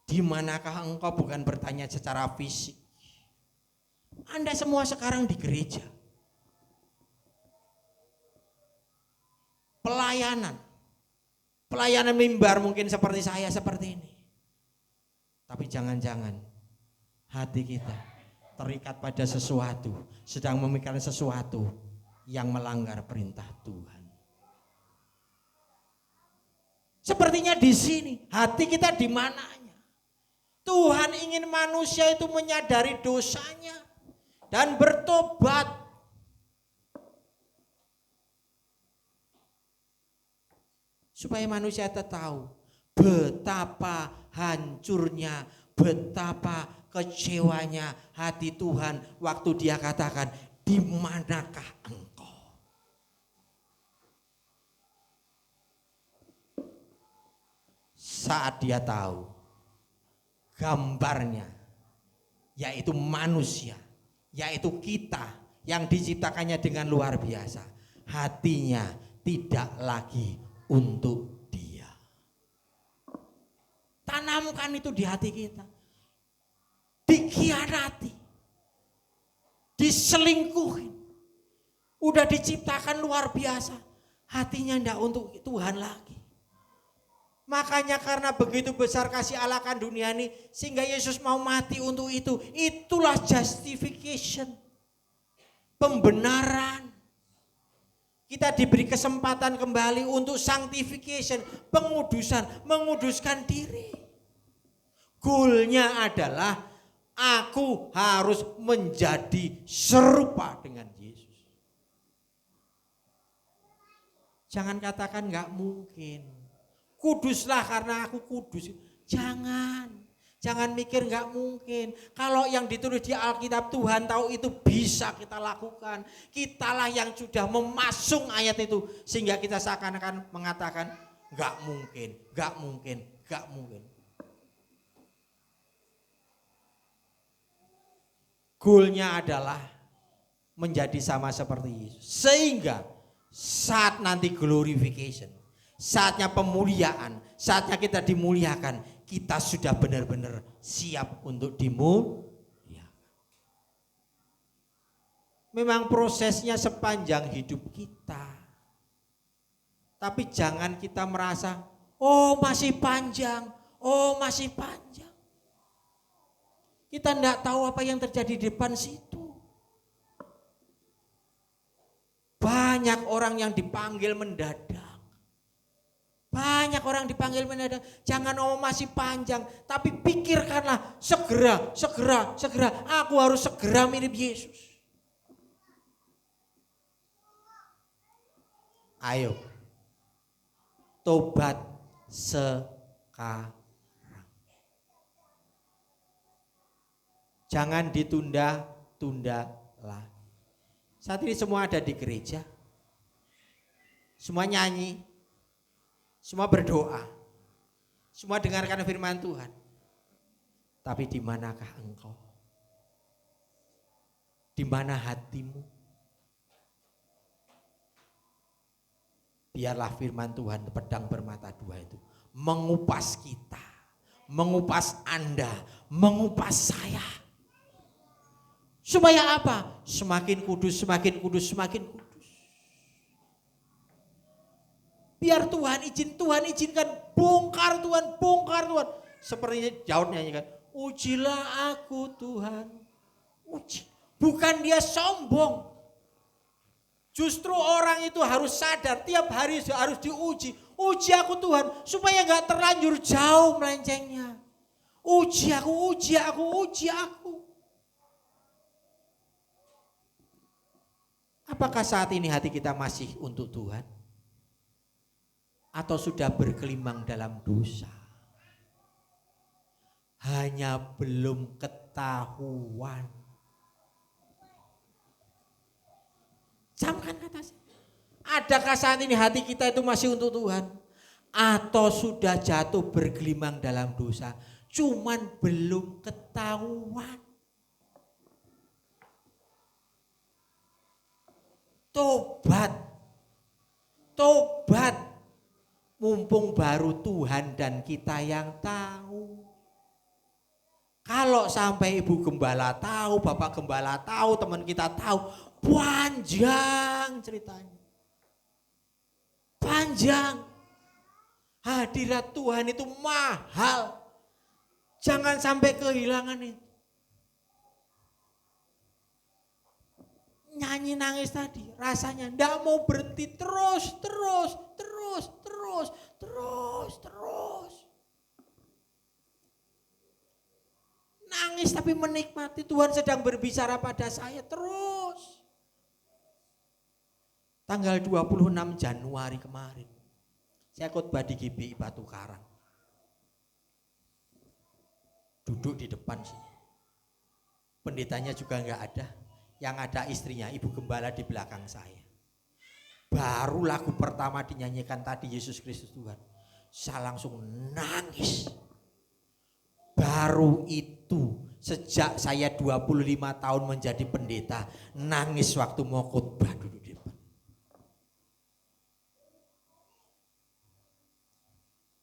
S2: Di manakah engkau, bukan bertanya secara fisik. Anda semua sekarang di gereja. Pelayanan mimbar mungkin seperti saya seperti ini. Tapi jangan-jangan hati kita terikat pada sesuatu, sedang memikirkan sesuatu yang melanggar perintah Tuhan. Sepertinya di sini hati kita di mananya. Tuhan ingin manusia itu menyadari dosanya dan bertobat. Supaya manusia tahu betapa hancurnya, betapa kecewanya hati Tuhan waktu dia katakan, di manakah engkau? Saat dia tahu gambarnya, yaitu manusia, yaitu kita yang diciptakannya dengan luar biasa, hatinya tidak lagi untuk dia. Tanamkan itu di hati kita. Dikhianati, diselingkuhin, udah diciptakan luar biasa, hatinya enggak untuk Tuhan lagi. Makanya karena begitu besar kasih Allah akan dunia ini, sehingga Yesus mau mati untuk itu. Itulah justification, pembenaran. Kita diberi kesempatan kembali untuk sanctification, pengudusan, menguduskan diri. Goalnya adalah aku harus menjadi serupa dengan Yesus. Jangan katakan enggak mungkin. Kuduslah karena aku kudus. Jangan. Jangan mikir nggak mungkin. Kalau yang ditulis di Alkitab Tuhan tahu itu bisa kita lakukan. Kitalah yang sudah memasung ayat itu. Sehingga kita seakan-akan mengatakan nggak mungkin, nggak mungkin, nggak mungkin. Goalnya adalah menjadi sama seperti Yesus. Sehingga saat nanti glorification, saatnya pemuliaan, saatnya kita dimuliakan, kita sudah benar-benar siap untuk dimuliakan. Memang prosesnya sepanjang hidup kita. Tapi jangan kita merasa, oh masih panjang, oh masih panjang. Kita tidak tahu apa yang terjadi di depan situ. Banyak orang yang dipanggil mendadak. Banyak orang dipanggil mendadak. Jangan masih panjang, tapi pikirkanlah segera. Aku harus segera mirip Yesus. Ayo, tobat sekarang. Jangan ditunda-tunda lagi. Saat ini semua ada di gereja. Semua nyanyi. Semua berdoa. Semua dengarkan firman Tuhan. Tapi di manakah engkau? Di mana hatimu? Biarlah firman Tuhan pedang bermata dua itu mengupas kita, mengupas Anda, mengupas saya. Supaya apa? Semakin kudus, semakin kudus, semakin kudus. Biar Tuhan izinkan, bongkar Tuhan. Seperti Daud nyanyikan, ujilah aku Tuhan. Uji. Bukan dia sombong. Justru orang itu harus sadar tiap hari harus diuji. Uji aku Tuhan supaya gak terlanjur jauh melencengnya. Uji aku. Apakah saat ini hati kita masih untuk Tuhan? Atau sudah bergelimang dalam dosa? Hanya belum ketahuan. Camkan kata saya. Adakah saat ini hati kita itu masih untuk Tuhan? Atau sudah jatuh bergelimang dalam dosa? Cuman belum ketahuan. Tobat. Mumpung baru Tuhan dan kita yang tahu. Kalau sampai Ibu Gembala tahu, Bapak Gembala tahu, teman kita tahu, panjang ceritanya. Panjang. Hadirat Tuhan itu mahal. Jangan sampai kehilangan itu. Nyanyi nangis tadi, rasanya enggak mau berhenti terus. Nangis tapi menikmati Tuhan sedang berbicara pada saya terus. Tanggal 26 Januari kemarin, saya khotbah di GBI Batu Karang. Duduk di depan sih. Pendetanya juga enggak ada. Yang ada istrinya, Ibu Gembala di belakang saya. Baru lagu pertama dinyanyikan tadi, Yesus Kristus Tuhan. Saya langsung nangis. Baru itu sejak saya 25 tahun menjadi pendeta, nangis waktu mau khotbah duduk di depan.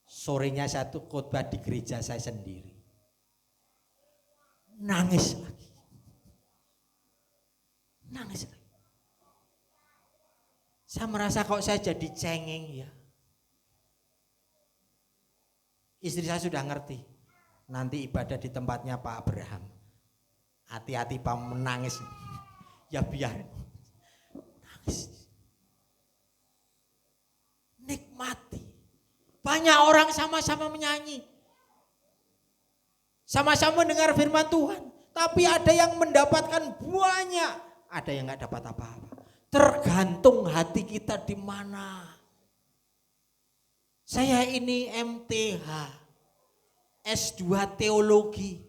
S2: Sorenya satu khotbah di gereja saya sendiri. Nangis lagi. Saya merasa kok saya jadi cengeng ya. Istri saya sudah ngerti. Nanti ibadah di tempatnya Pak Abraham. Hati-hati Pak menangis. Ya biar. Nangis. Nikmati. Banyak orang sama-sama menyanyi. Sama-sama mendengar firman Tuhan. Tapi ada yang mendapatkan banyak. Ada yang gak dapat apa-apa. Tergantung hati kita di mana. Saya ini MTH. S2 teologi.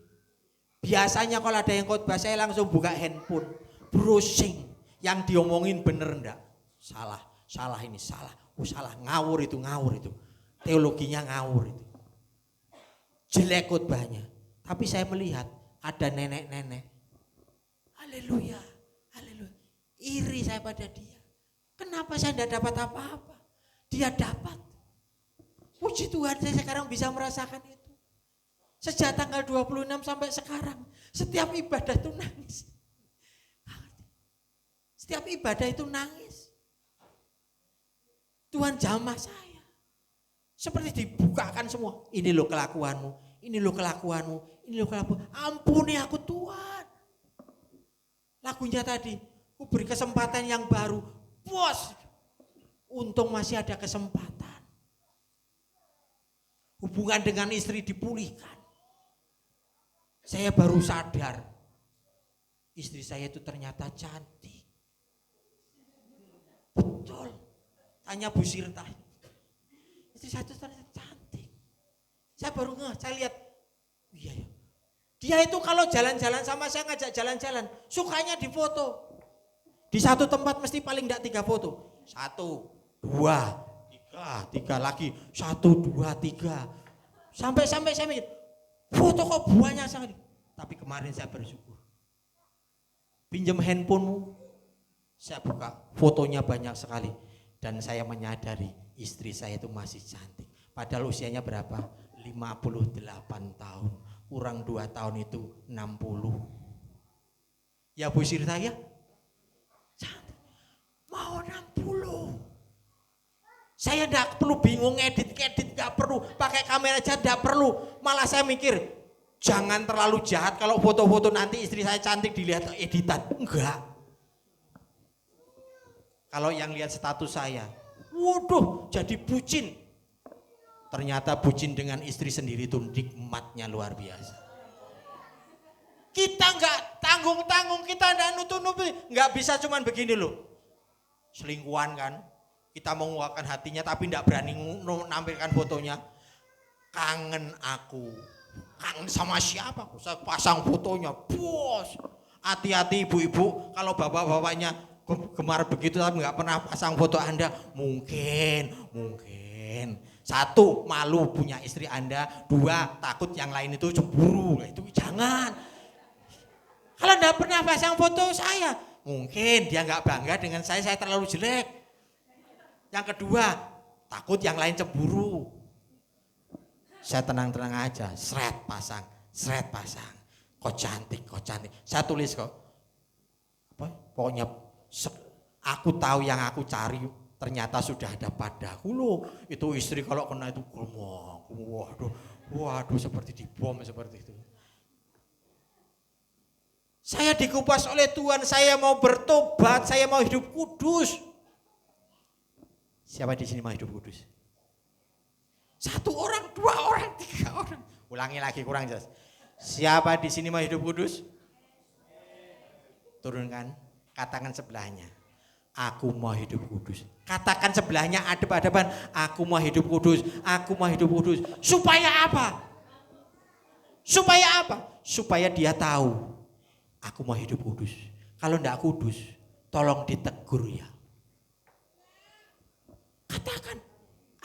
S2: Biasanya kalau ada yang khotbah saya langsung buka handphone, browsing, yang diomongin bener enggak? Salah ini salah. Salah, ngawur itu. Teologinya ngawur itu. Jelek khotbahnya. Tapi saya melihat ada nenek-nenek. Haleluya. Iri saya pada dia. Kenapa saya tidak dapat apa-apa? Dia dapat. Puji Tuhan, saya sekarang bisa merasakan itu. Sejak tanggal 26 sampai sekarang, setiap ibadah itu nangis. Setiap ibadah itu nangis. Tuhan jamah saya. Seperti dibukakan semua. Ini loh kelakuanmu, ini loh kelakuanmu, ini loh kelakuanmu. Ampuni aku Tuhan. Lagunya tadi, ku beri kesempatan yang baru. Bos, untung masih ada kesempatan. Hubungan dengan istri dipulihkan. Saya baru sadar, istri saya itu ternyata cantik. Betul. Tanya Bu Sirta. Istri saya itu ternyata cantik. Saya baru saya lihat, iya ya. Dia itu kalau jalan-jalan sama saya, ngajak jalan-jalan, sukanya difoto. Di satu tempat mesti paling enggak 3 foto. 1, 2, 3 lagi. 1, 2, 3. Sampai saya mikir, foto kok banyak sekali. Tapi kemarin saya bersyukur. Pinjam handphonemu. Saya buka, fotonya banyak sekali. Dan saya menyadari istri saya itu masih cantik. Padahal usianya berapa? 58 tahun. Kurang 2 tahun itu 60. Ya Bu Sirta ya? Cantik. Mau 60. Saya enggak perlu bingung edit, enggak perlu. Pakai kamera aja enggak perlu. Malah saya mikir, jangan terlalu jahat kalau foto-foto nanti istri saya cantik dilihat editan. Enggak. Kalau yang lihat status saya, waduh jadi bucin. Ternyata bucin dengan istri sendiri itu nikmatnya luar biasa. Kita enggak tanggung-tanggung, kita enggak nutup-nutup, enggak bisa cuman begini loh. Selingkuhan kan, kita mau menguatkan hatinya tapi enggak berani menampilkan fotonya. Kangen aku, kangen sama siapa? Saya pasang fotonya, bos. Hati-hati ibu-ibu, kalau bapak-bapaknya gemar begitu tapi enggak pernah pasang foto Anda, mungkin. 1, malu punya istri Anda. 2, takut yang lain itu cemburu. Itu jangan. Kalau enggak pernah pasang foto saya, mungkin dia enggak bangga dengan saya terlalu jelek. Yang kedua, takut yang lain cemburu. Saya tenang-tenang aja, sret pasang. Kok cantik. Saya tulis kok. Pokoknya aku tahu yang aku cari ternyata sudah ada padaku loh. Itu istri kalau kena itu waduh seperti dibom seperti itu. Saya dikupas oleh Tuhan, saya mau bertobat, saya mau hidup kudus. Siapa di sini mau hidup kudus? 1 orang, 2 orang, 3 orang. Ulangi lagi kurang jelas. Siapa di sini mau hidup kudus? Turunkan, katakan sebelahnya. Aku mau hidup kudus. Katakan sebelahnya adep-adepan. Aku mau hidup kudus. Aku mau hidup kudus. Supaya apa? Supaya dia tahu. Aku mau hidup kudus. Kalau enggak kudus, tolong ditegur ya. Katakan.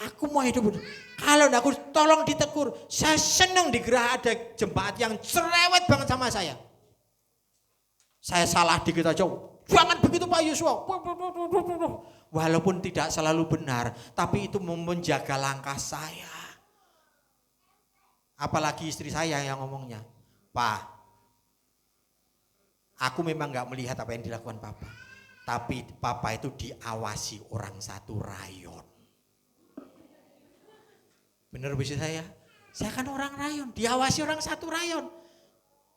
S2: Aku mau hidup kudus. Kalau enggak kudus, tolong ditegur. Saya senang di Geraha ada jemaat yang cerewet banget sama saya. Saya salah dikit aja. Jangan begitu Pak Yusuf. Walaupun tidak selalu benar, tapi itu menjaga langkah saya. Apalagi istri saya yang ngomongnya, Pak, aku memang gak melihat apa yang dilakukan Papa. Tapi Papa itu diawasi orang 1 rayon. Benar bisa saya? Saya kan orang rayon, diawasi orang 1 rayon.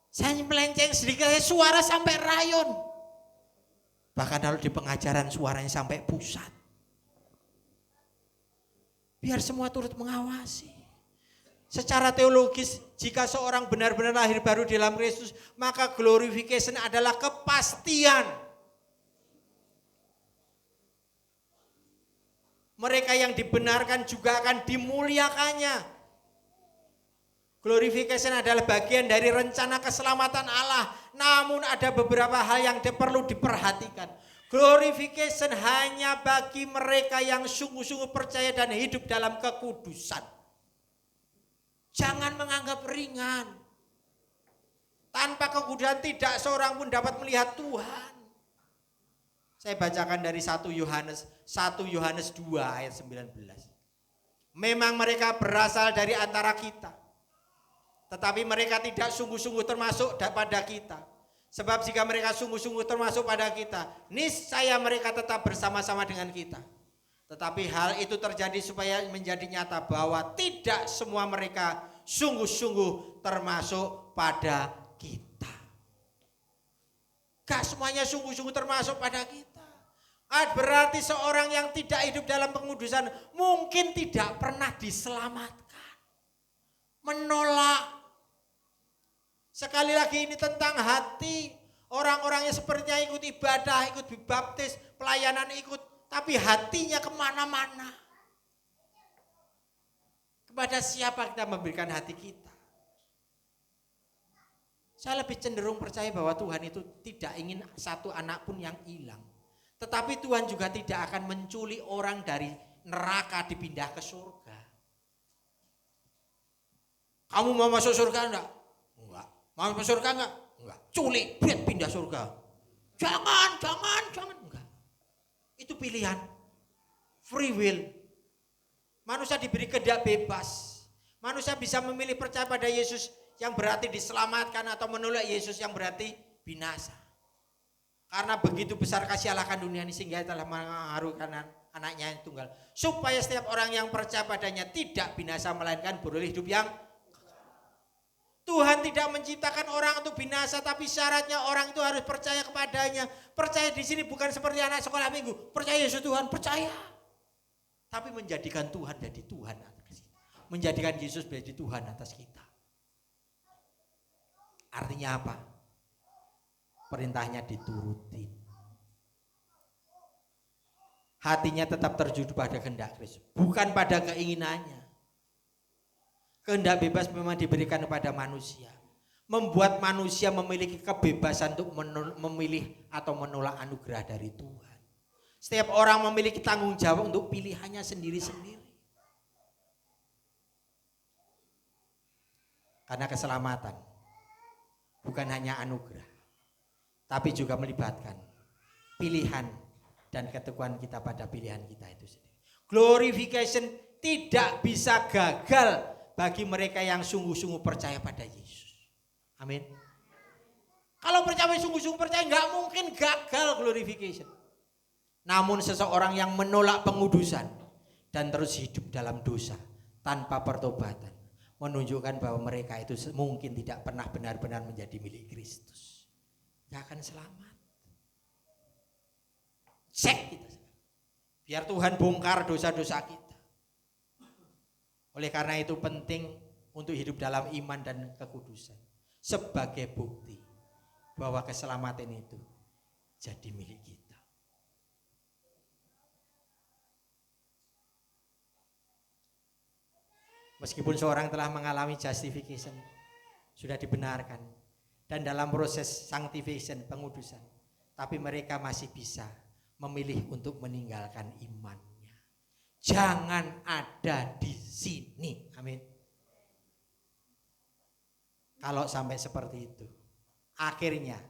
S2: Saya melenceng sedikit, suara sampai rayon. Bahkan kalau di pengajaran suaranya sampai pusat. Biar semua turut mengawasi. Secara teologis, jika seorang benar-benar lahir baru di dalam Kristus, maka glorification adalah kepastian. Mereka yang dibenarkan juga akan dimuliakannya. Glorification adalah bagian dari rencana keselamatan Allah. Namun ada beberapa hal yang perlu diperhatikan. Glorification hanya bagi mereka yang sungguh-sungguh percaya dan hidup dalam kekudusan. Jangan menganggap ringan. Tanpa kekudusan tidak seorang pun dapat melihat Tuhan. Saya bacakan dari 1 Yohanes 2 ayat 19. Memang mereka berasal dari antara kita, tetapi mereka tidak sungguh-sungguh termasuk pada kita. Sebab jika mereka sungguh-sungguh termasuk pada kita, niscaya mereka tetap bersama-sama dengan kita. Tetapi hal itu terjadi supaya menjadi nyata bahwa tidak semua mereka sungguh-sungguh termasuk pada kita. Gak semuanya sungguh-sungguh termasuk pada kita. Berarti seorang yang tidak hidup dalam pengudusan mungkin tidak pernah diselamatkan. Menolak. Sekali lagi ini tentang hati. Orang-orang yang sepertinya ikut ibadah, ikut dibaptis, pelayanan ikut. Tapi hatinya kemana-mana. Kepada siapa kita memberikan hati kita? Saya lebih cenderung percaya bahwa Tuhan itu tidak ingin satu anak pun yang hilang. Tetapi Tuhan juga tidak akan menculik orang dari neraka dipindah ke surga. Kamu mau masuk surga enggak? Enggak. Mau masuk surga enggak? Enggak. Culik, pindah surga. Jangan. Enggak. Itu pilihan. Free will. Manusia diberi kehendak bebas. Manusia bisa memilih percaya pada Yesus yang berarti diselamatkan atau menolak Yesus yang berarti binasa. Karena begitu besar kasih Allah akan dunia ini sehingga telah mengaruhkan anaknya yang tunggal. Supaya setiap orang yang percaya padanya tidak binasa melainkan beroleh hidup yang Tuhan tidak menciptakan orang untuk binasa, tapi syaratnya orang itu harus percaya kepadanya. Percaya di sini bukan seperti anak sekolah minggu. Percaya Yesus Tuhan, percaya. Tapi menjadikan Tuhan jadi Tuhan atas kita. Menjadikan Yesus menjadi Tuhan atas kita. Artinya apa? Perintahnya diturutin. Hatinya tetap tertuju pada kehendak Kristus, bukan pada keinginannya. Kehendak bebas memang diberikan kepada manusia. Membuat manusia memiliki kebebasan untuk memilih atau menolak anugerah dari Tuhan. Setiap orang memiliki tanggung jawab untuk pilihannya sendiri-sendiri. Karena keselamatan bukan hanya anugerah, tapi juga melibatkan pilihan dan keteguhan kita pada pilihan kita itu sendiri. Glorification tidak bisa gagal bagi mereka yang sungguh-sungguh percaya pada Yesus. Amin. Kalau percaya sungguh-sungguh percaya nggak mungkin gagal glorification. Namun seseorang yang menolak pengudusan dan terus hidup dalam dosa tanpa pertobatan menunjukkan bahwa mereka itu mungkin tidak pernah benar-benar menjadi milik Kristus. Gak akan selamat. Cek kita. Biar Tuhan bongkar dosa-dosa kita. Oleh karena itu penting untuk hidup dalam iman dan kekudusan. Sebagai bukti bahwa keselamatan itu jadi milik kita. Meskipun seorang telah mengalami justification, sudah dibenarkan, dan dalam proses sanctification, pengudusan, tapi mereka masih bisa memilih untuk meninggalkan imannya. Jangan ada di sini. Amin. Kalau sampai seperti itu, akhirnya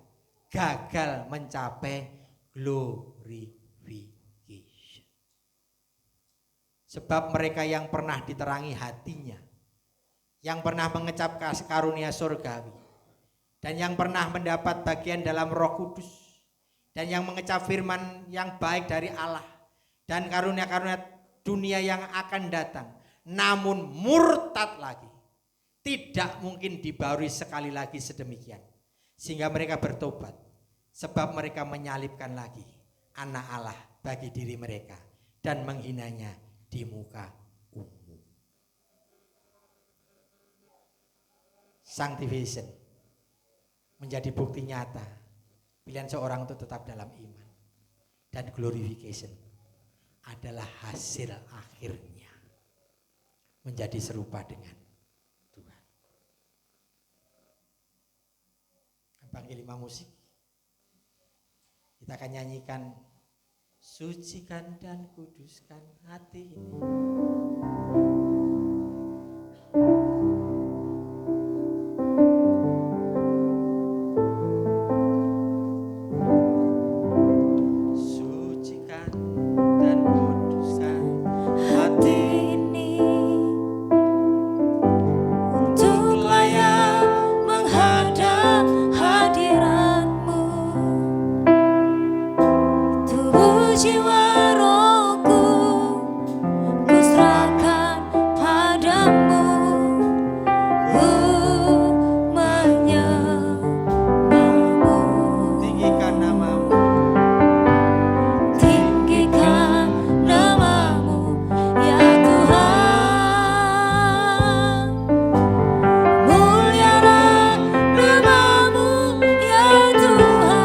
S2: gagal mencapai glorification. Sebab mereka yang pernah diterangi hatinya, yang pernah mengecap karunia surgawi, dan yang pernah mendapat bagian dalam Roh Kudus, dan yang mengecap firman yang baik dari Allah, dan karunia-karunia dunia yang akan datang, namun murtad lagi, tidak mungkin dibaharui sekali lagi sedemikian, sehingga mereka bertobat, sebab mereka menyalibkan lagi anak Allah bagi diri mereka dan menghinanya di muka umum. Sanctification menjadi bukti nyata pilihan seorang itu tetap dalam iman, dan glorification adalah hasil akhirnya menjadi serupa dengan Tuhan. dipanggil lima musik. Kita akan nyanyikan sucikan dan kuduskan hati ini. Sucikan dan kuduskan hati ini untuk layak menghadap hadirat-Mu. Tubuh jiwa rohku ku serahkan padamu. Ku menyembah-Mu. Tinggikan nama-Mu. Tinggikan nama-Mu ya Tuhan. Mulialah nama-Mu ya Tuhan.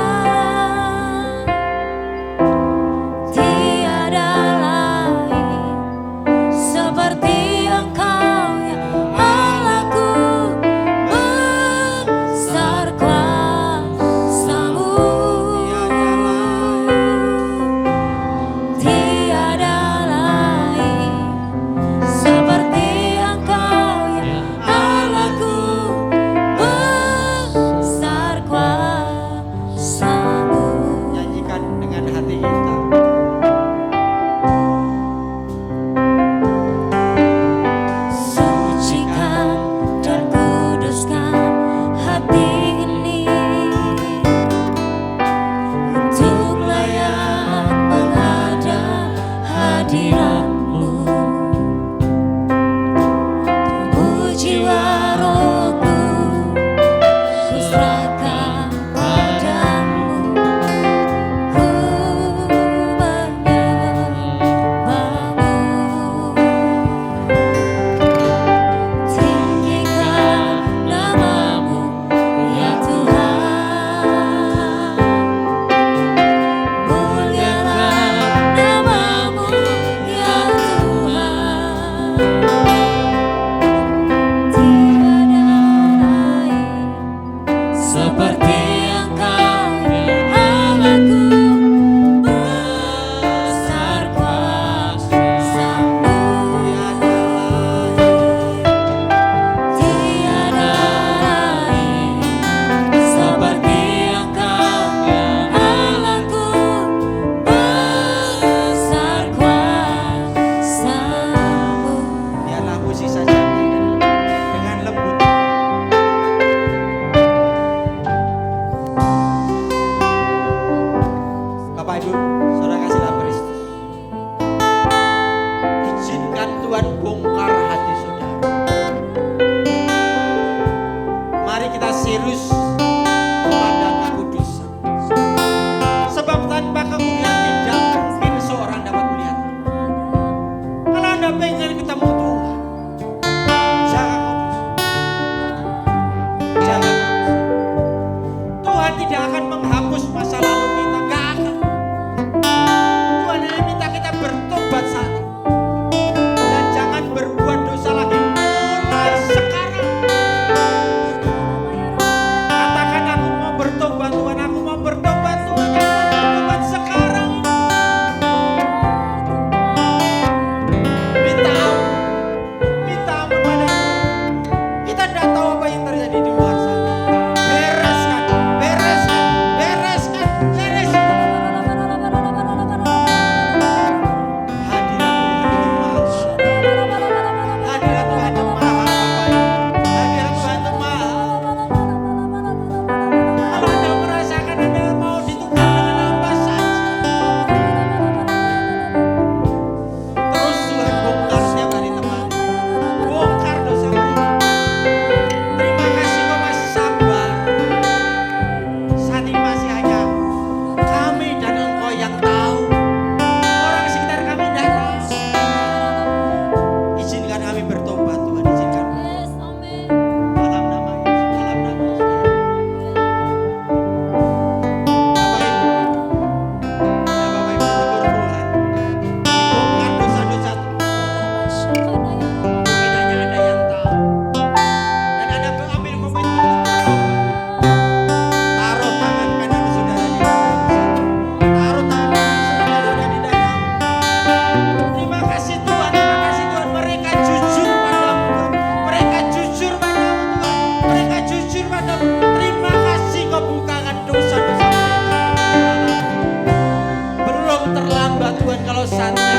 S2: Tuhan, kalau saatnya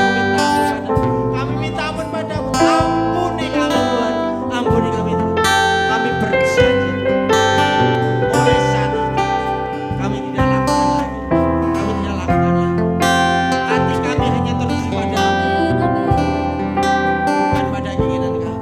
S2: kami minta ampun padamu. Ampuni kami Tuhan, ampuni kami Tuhan. Kami berjanji mulai saat ini kami tidak lakukan lagi, kami tidak lakukan lagi. Hati kami hanya tertuju padamu, bukan pada keinginan kami.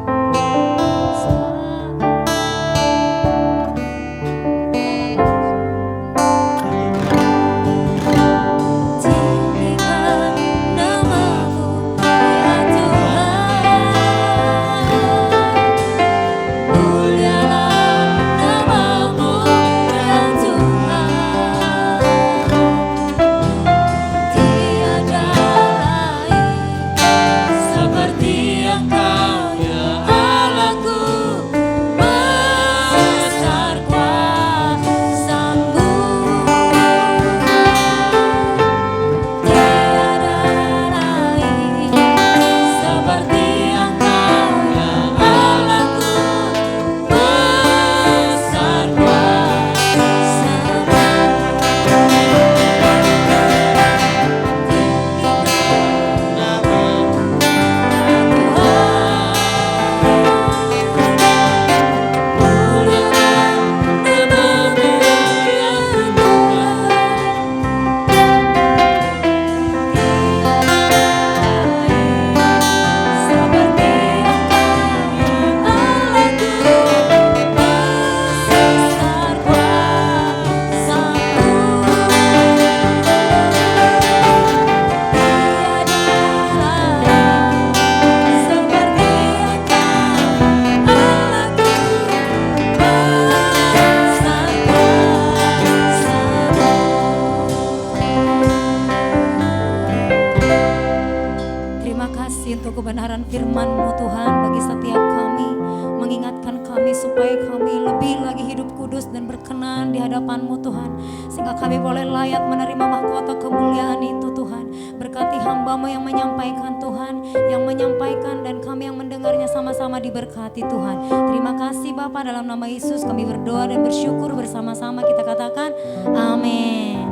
S1: Untuk kebenaran firman-Mu Tuhan bagi setiap kami, mengingatkan kami supaya kami lebih lagi hidup kudus dan berkenan di hadapan-Mu Tuhan, sehingga kami boleh layak menerima mahkota kemuliaan itu Tuhan. Berkati hamba-Mu yang menyampaikan Tuhan, yang menyampaikan dan kami yang mendengarnya sama-sama diberkati Tuhan. Terima kasih Bapa, dalam nama Yesus kami berdoa dan bersyukur bersama-sama, kita katakan amin.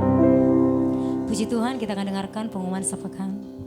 S1: Puji Tuhan, kita akan dengarkan pengumuman sepekan.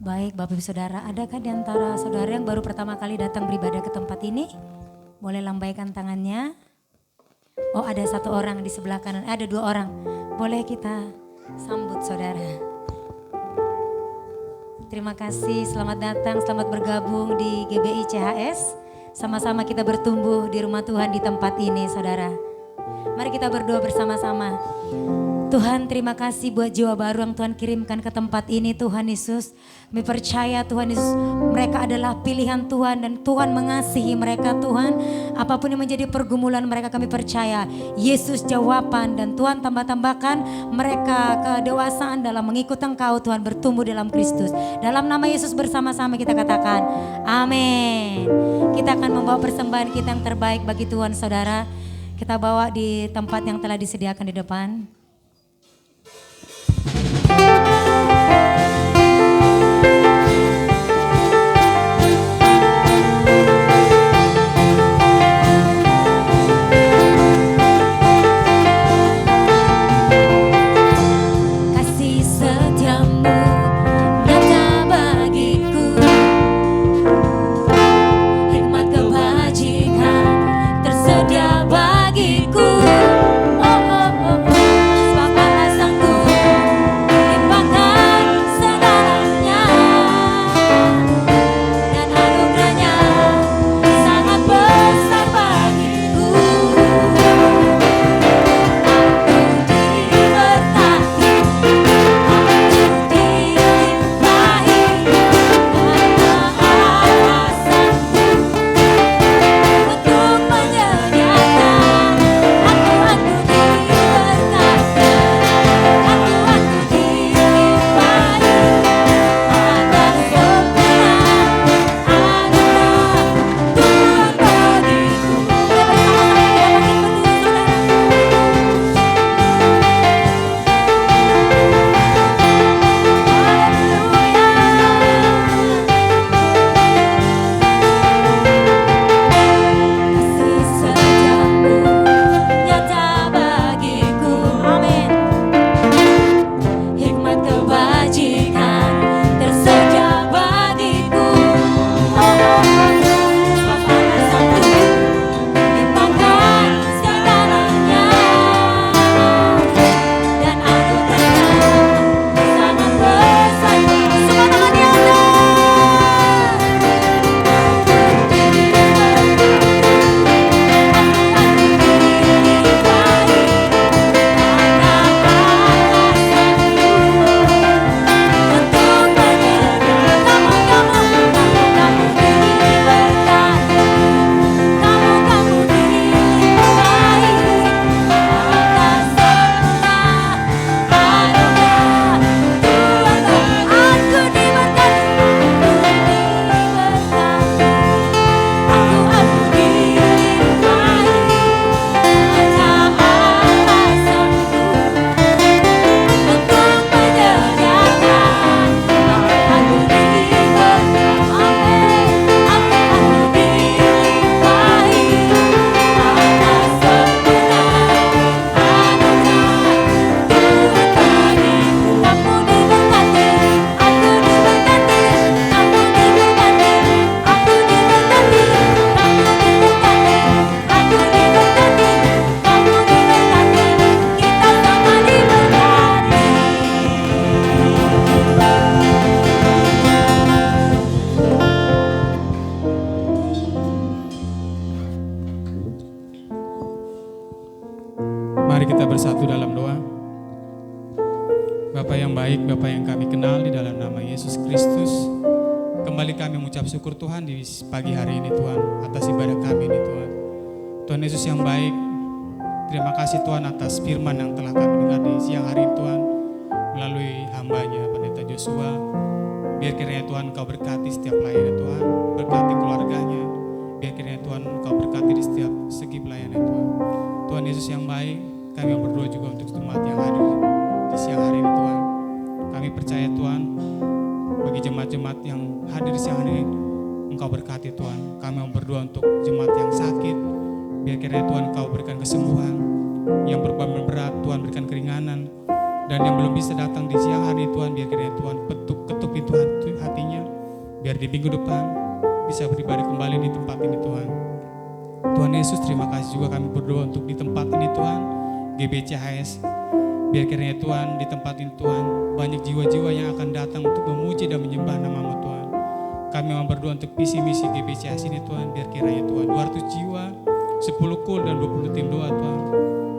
S1: Baik Bapak Ibu Saudara, adakah di antara saudara yang baru pertama kali datang beribadah ke tempat ini? Boleh lambaikan tangannya. Oh, ada satu orang di sebelah kanan, ada dua orang. Boleh kita sambut saudara. Terima kasih, selamat datang, selamat bergabung di GBI CHS. Sama-sama kita bertumbuh di rumah Tuhan di tempat ini saudara. Mari kita berdoa bersama-sama. Tuhan, terima kasih buat jiwa baru yang Tuhan kirimkan ke tempat ini Tuhan Yesus. Kami percaya Tuhan Yesus, mereka adalah pilihan Tuhan dan Tuhan mengasihi mereka Tuhan. Apapun yang menjadi pergumulan mereka, kami percaya Yesus jawaban, dan Tuhan tambah-tambahkan mereka kedewasaan dalam mengikut Engkau Tuhan, bertumbuh dalam Kristus. Dalam nama Yesus bersama-sama kita katakan amin. Kita akan membawa persembahan kita yang terbaik bagi Tuhan saudara. Kita bawa di tempat yang telah disediakan di depan.
S3: Mari kita bersatu dalam doa. Bapa yang baik, Bapa yang kami kenal, di dalam nama Yesus Kristus, kembali kami mengucap syukur Tuhan di pagi hari ini Tuhan, atas ibadah kami ini Tuhan. Tuhan Yesus yang baik, terima kasih Tuhan atas firman yang telah kami dengar di siang hari ini Tuhan, melalui hambanya Pendeta Joshua. Biar kiranya Tuhan Engkau berkati setiap pelayanan Tuhan, berkati keluarganya. Biar kiranya Tuhan Engkau berkati di setiap segi pelayanan Tuhan. Tuhan Yesus yang baik, kami berdoa juga untuk jemaat yang hadir di siang hari ini Tuhan. Kami percaya Tuhan, bagi jemaat-jemaat yang hadir di siang hari ini, Engkau berkati Tuhan. Kami berdoa untuk jemaat yang sakit, biar kiranya Tuhan Engkau berikan kesembuhan. Yang berbeban berat Tuhan berikan keringanan. Dan yang belum bisa datang di siang hari ini Tuhan, biar kiranya Tuhan ketuk pintu hatinya, biar di minggu depan bisa beribadah kembali di tempat ini Tuhan. Tuhan Yesus, terima kasih juga kami berdoa untuk di tempat ini Tuhan, GBCHS. Biar kiranya Tuhan di tempat ini Tuhan, banyak jiwa-jiwa yang akan datang untuk memuji dan menyembah nama-Mu Tuhan. Kami mau berdoa untuk visi misi GBCHS ini Tuhan, biar kiranya Tuhan 200 jiwa, 10 kul dan 20 tim doa Tuhan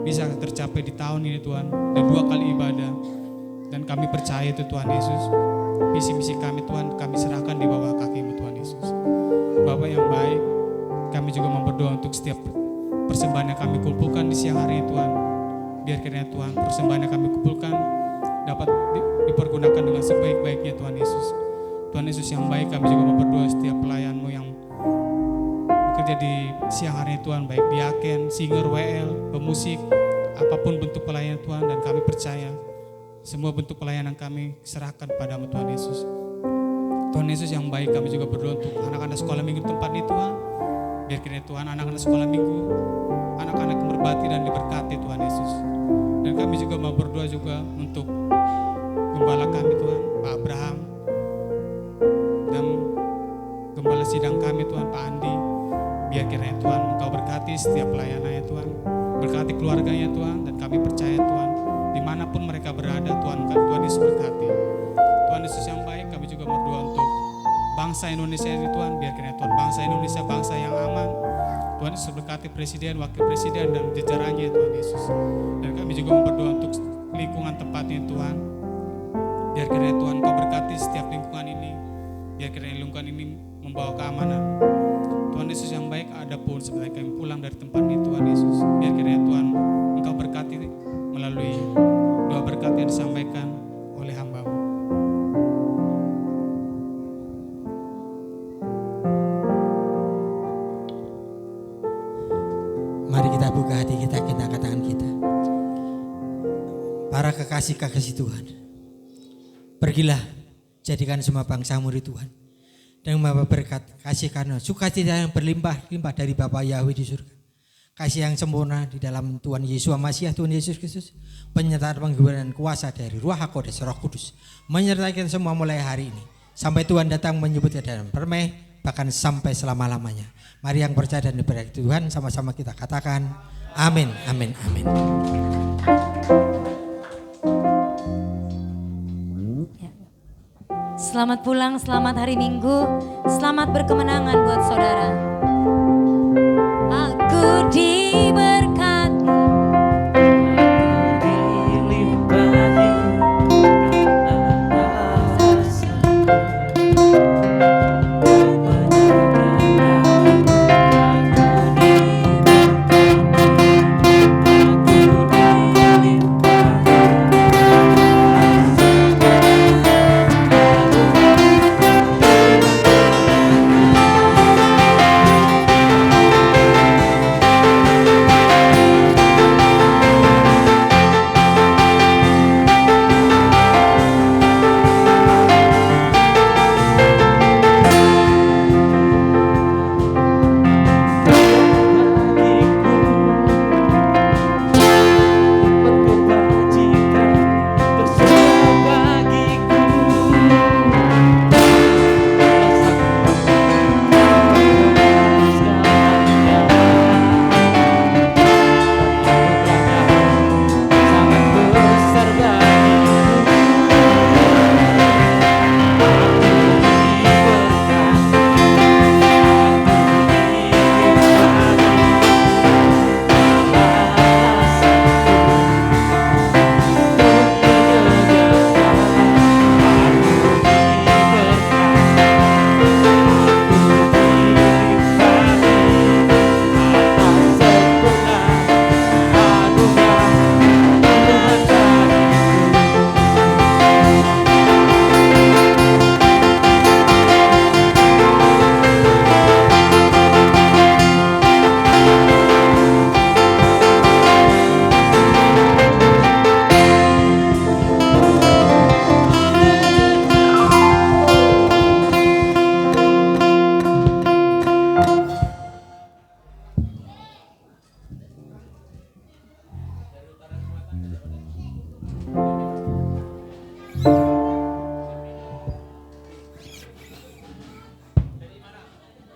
S3: bisa tercapai di tahun ini Tuhan, dan 2 kali ibadah. Dan kami percaya itu Tuhan Yesus, visi misi kami Tuhan, kami serahkan di bawah kaki-Mu Tuhan Yesus. Bapak yang baik, kami juga mau berdoa untuk setiap persembahan yang kami kumpulkan di siang hari ini Tuhan. Biar kiranya Tuhan persembahan yang kami kumpulkan dapat dipergunakan dengan sebaik-baiknya Tuhan Yesus. Tuhan Yesus yang baik, kami juga mau berdoa setiap pelayan-Mu yang bekerja di siang hari ini Tuhan, baik diaken, singer, WL, pemusik, apapun bentuk pelayanan Tuhan, dan kami percaya semua bentuk pelayanan kami serahkan padamu Tuhan Yesus. Tuhan Yesus yang baik, kami juga berdoa untuk anak-anak sekolah minggu di tempat ini Tuhan. Biar kiranya Tuhan anak-anak sekolah minggu, anak-anak berbakti dan diberkati Tuhan Yesus. Dan kami juga mau berdoa juga untuk gembala kami Tuhan, Pak Abraham, dan gembala sidang kami Tuhan, Pak Andi. Biar kiranya Tuhan Engkau berkati setiap pelayanannya Tuhan, berkati keluarganya Tuhan, dan kami percaya Tuhan, dimanapun mereka berada Tuhan Yesus berkati. Tuhan Yesus yang baik, kami juga berdoa untuk bangsa Indonesia ini Tuhan. Biar kiranya Tuhan bangsa Indonesia bangsa yang aman. Tuhan Yesus berkati presiden, wakil presiden, dan jajarannya Tuhan Yesus. Dan kami juga berdoa untuk lingkungan tempat ini Tuhan. Biar kiranya Tuhan Kau berkati setiap lingkungan ini. Biar kiranya lingkungan ini membawa keamanan. Tuhan Yesus yang baik, adapun sebenarnya kami pulang dari tempat ini Tuhan Yesus, biar kiranya Tuhan Engkau berkati melalui doa berkat yang disampaikan oleh hamba-Mu.
S2: Mari kita buka hati kita, kita angkat tangan kita. Para kekasih-kekasih Tuhan, pergilah, jadikan semua bangsa murid Tuhan, dan membawa berkat kasih karena sukacita yang berlimpah-limpah dari Bapa Yahweh di surga. Kasih yang sempurna di dalam Tuhan Yesus Masiah, Tuhan Yesus Kristus, penyertaan penghiburan kuasa dari Ruach HaKodes, Roh Kudus, menyertai kita semua mulai hari ini sampai Tuhan datang menyebut kita dalam permai, bahkan sampai selama-lamanya. Mari yang percaya dan diberkati Tuhan, sama-sama kita katakan amin, amin, amin.
S1: Selamat pulang, selamat hari Minggu, selamat berkemenangan buat saudara. Aku di